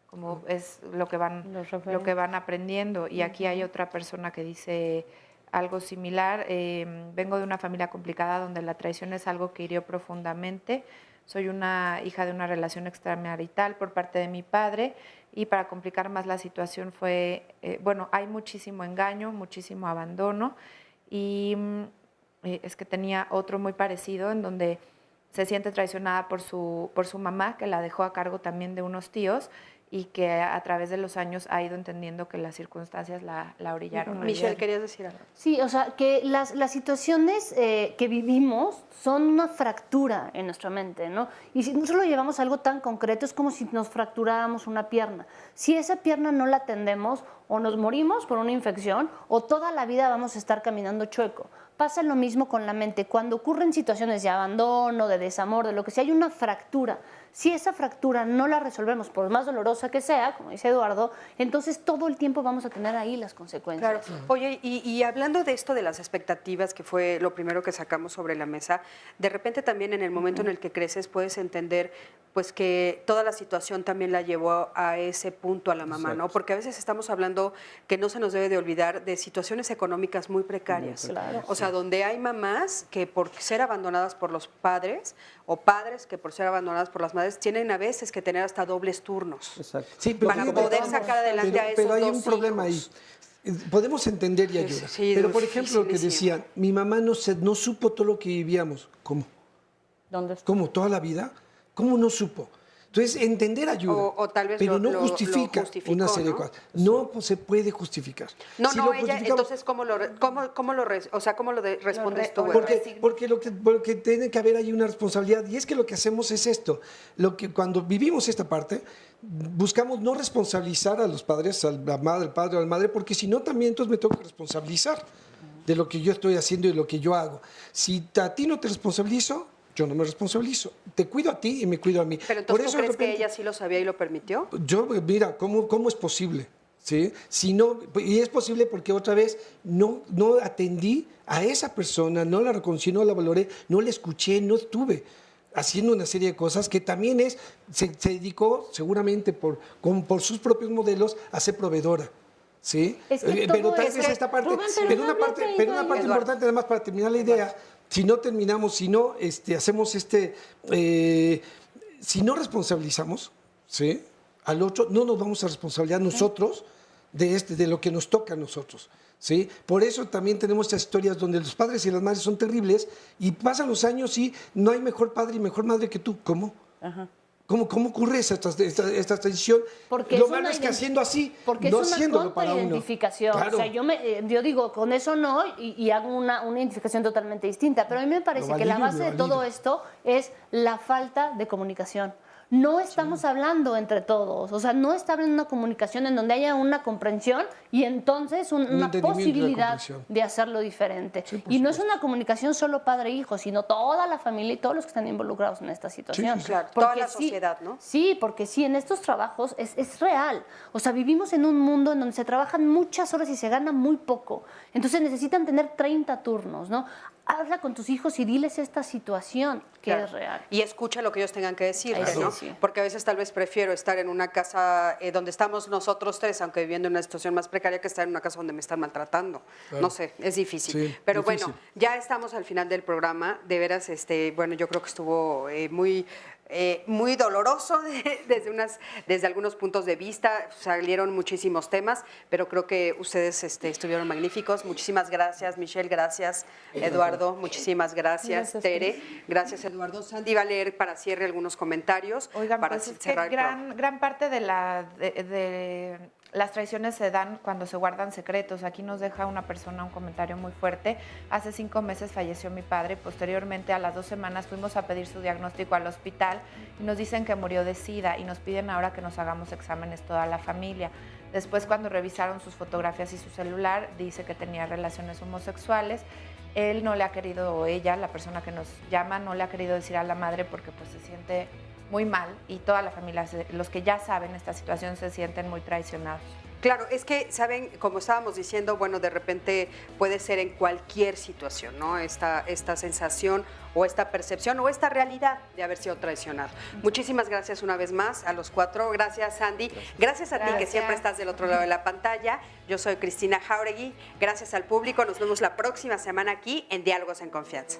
Como es lo que van aprendiendo. Y aquí hay otra persona que dice algo similar. Vengo de una familia complicada donde la traición es algo que hirió profundamente. Soy una hija de una relación extramarital por parte de mi padre y para complicar más la situación hay muchísimo engaño, muchísimo abandono y es que tenía otro muy parecido en donde se siente traicionada por su mamá, que la dejó a cargo también de unos tíos y que a través de los años ha ido entendiendo que las circunstancias la orillaron. Michelle, ¿querías decir algo? Sí, o sea, que las situaciones que vivimos son una fractura en nuestra mente, ¿no? Y si nosotros lo llevamos a algo tan concreto, es como si nos fracturáramos una pierna. Si esa pierna no la atendemos, o nos morimos por una infección, o toda la vida vamos a estar caminando chueco. Pasa lo mismo con la mente. Cuando ocurren situaciones de abandono, de desamor, de lo que sea, hay una fractura. Si esa fractura no la resolvemos, por más dolorosa que sea, como dice Eduardo, entonces todo el tiempo vamos a tener ahí las consecuencias. Claro. Oye, y hablando de esto de las expectativas, que fue lo primero que sacamos sobre la mesa, de repente también en el momento en el que creces puedes entender pues que toda la situación también la llevó a ese punto a la mamá, ¿no? Porque a veces estamos hablando que no se nos debe de olvidar de situaciones económicas muy precarias. Claro. O sea, donde hay mamás que por ser abandonadas por los padres o padres que por ser abandonadas por las madres tienen a veces que tener hasta dobles turnos. Exacto. Sí, pero para poder sacar adelante a esos pero hay dos un problema hijos. ahí. Podemos entender y ayudar. Sí, pero, por ejemplo, lo que dificilísimo. decían, mi mamá no supo todo lo que vivíamos. ¿Cómo? ¿Dónde está? ¿Cómo? ¿Toda la vida? ¿Cómo no supo? Entonces, entender ayuda, o tal vez pero no lo justifica justificó, una serie de cosas. No se puede justificar. No, Si no, lo ella, justificamos- entonces, ¿cómo lo respondes tú? Porque tiene que haber ahí una responsabilidad. Y es que lo que hacemos es esto. Cuando vivimos esta parte, buscamos no responsabilizar a los padres, a la madre, al padre o a la madre, porque si no, también entonces me tengo que responsabilizar de lo que yo estoy haciendo y de lo que yo hago. Si a ti no te responsabilizo, yo no me responsabilizo. Te cuido a ti y me cuido a mí. Pero entonces, ¿tú crees que ella sí lo sabía y lo permitió? Mira, ¿cómo es posible? ¿Sí? Si no, y es posible porque otra vez no atendí a esa persona, no la reconocí, no la valoré, no la escuché, no estuve haciendo una serie de cosas que también se dedicó seguramente por sus propios modelos a ser provedora. ¿Sí? Es que pero tal es vez que, esta parte, Rubén, pero una parte importante además para terminar la idea, si no terminamos, si no hacemos si no responsabilizamos, ¿sí?, al otro, no nos vamos a responsabilizar nosotros de lo que nos toca a nosotros, ¿sí? Por eso también tenemos estas historias donde los padres y las madres son terribles y pasan los años y no hay mejor padre y mejor madre que tú. ¿Cómo? Ajá. ¿Cómo ocurre esta traición? Porque lo malo es que haciendo así, porque no es una haciéndolo para uno. identificación. Claro. O sea, yo digo, con eso no, y hago una identificación totalmente distinta. Pero a mí me parece que la base de todo esto es la falta de comunicación. No estamos hablando entre todos, o sea, no está habiendo una comunicación en donde haya una comprensión y entonces una posibilidad de hacerlo diferente. Sí, y no es una comunicación solo padre-hijo, sino toda la familia y todos los que están involucrados en esta situación. Sí, claro, toda la sociedad, ¿no? Sí, porque sí, en estos trabajos es real. O sea, vivimos en un mundo en donde se trabajan muchas horas y se gana muy poco. Entonces necesitan tener 30 turnos, ¿no? Habla con tus hijos y diles esta situación que es real. Y escucha lo que ellos tengan que decirte, Claro. ¿no? Sí. Porque a veces tal vez prefiero estar en una casa donde estamos nosotros tres, aunque viviendo en una situación más precaria, que estar en una casa donde me están maltratando. Claro. No sé, es difícil. Sí, pero difícil. bueno, ya estamos al final del programa. De veras, bueno, yo creo que estuvo muy doloroso desde algunos puntos de vista. Salieron muchísimos temas, pero creo que ustedes estuvieron magníficos. Muchísimas gracias, Michelle. Gracias, Eduardo. Muchísimas gracias, Tere. Gracias, Eduardo. Sandy va a leer para cierre algunos comentarios. Oigan, para pues es que cerrar el programa. gran parte de las traiciones se dan cuando se guardan secretos. Aquí nos deja una persona un comentario muy fuerte. Hace 5 meses falleció mi padre. Posteriormente, a las 2 semanas, fuimos a pedir su diagnóstico al hospital y nos dicen que murió de SIDA y nos piden ahora que nos hagamos exámenes toda la familia. Después, cuando revisaron sus fotografías y su celular, dice que tenía relaciones homosexuales. Él no le ha querido, o ella, la persona que nos llama, no le ha querido decir a la madre porque pues se siente muy mal y toda la familia, los que ya saben esta situación, se sienten muy traicionados. Claro, es que, ¿saben? Como estábamos diciendo, bueno, de repente puede ser en cualquier situación, ¿no? Esta sensación o esta percepción o esta realidad de haber sido traicionado. Muchísimas gracias una vez más a los 4. Gracias, Sandy. Gracias a ti, que siempre estás del otro lado de la pantalla. Yo soy Cristina Jauregui. Gracias al público. Nos vemos la próxima semana aquí en Diálogos en Confianza.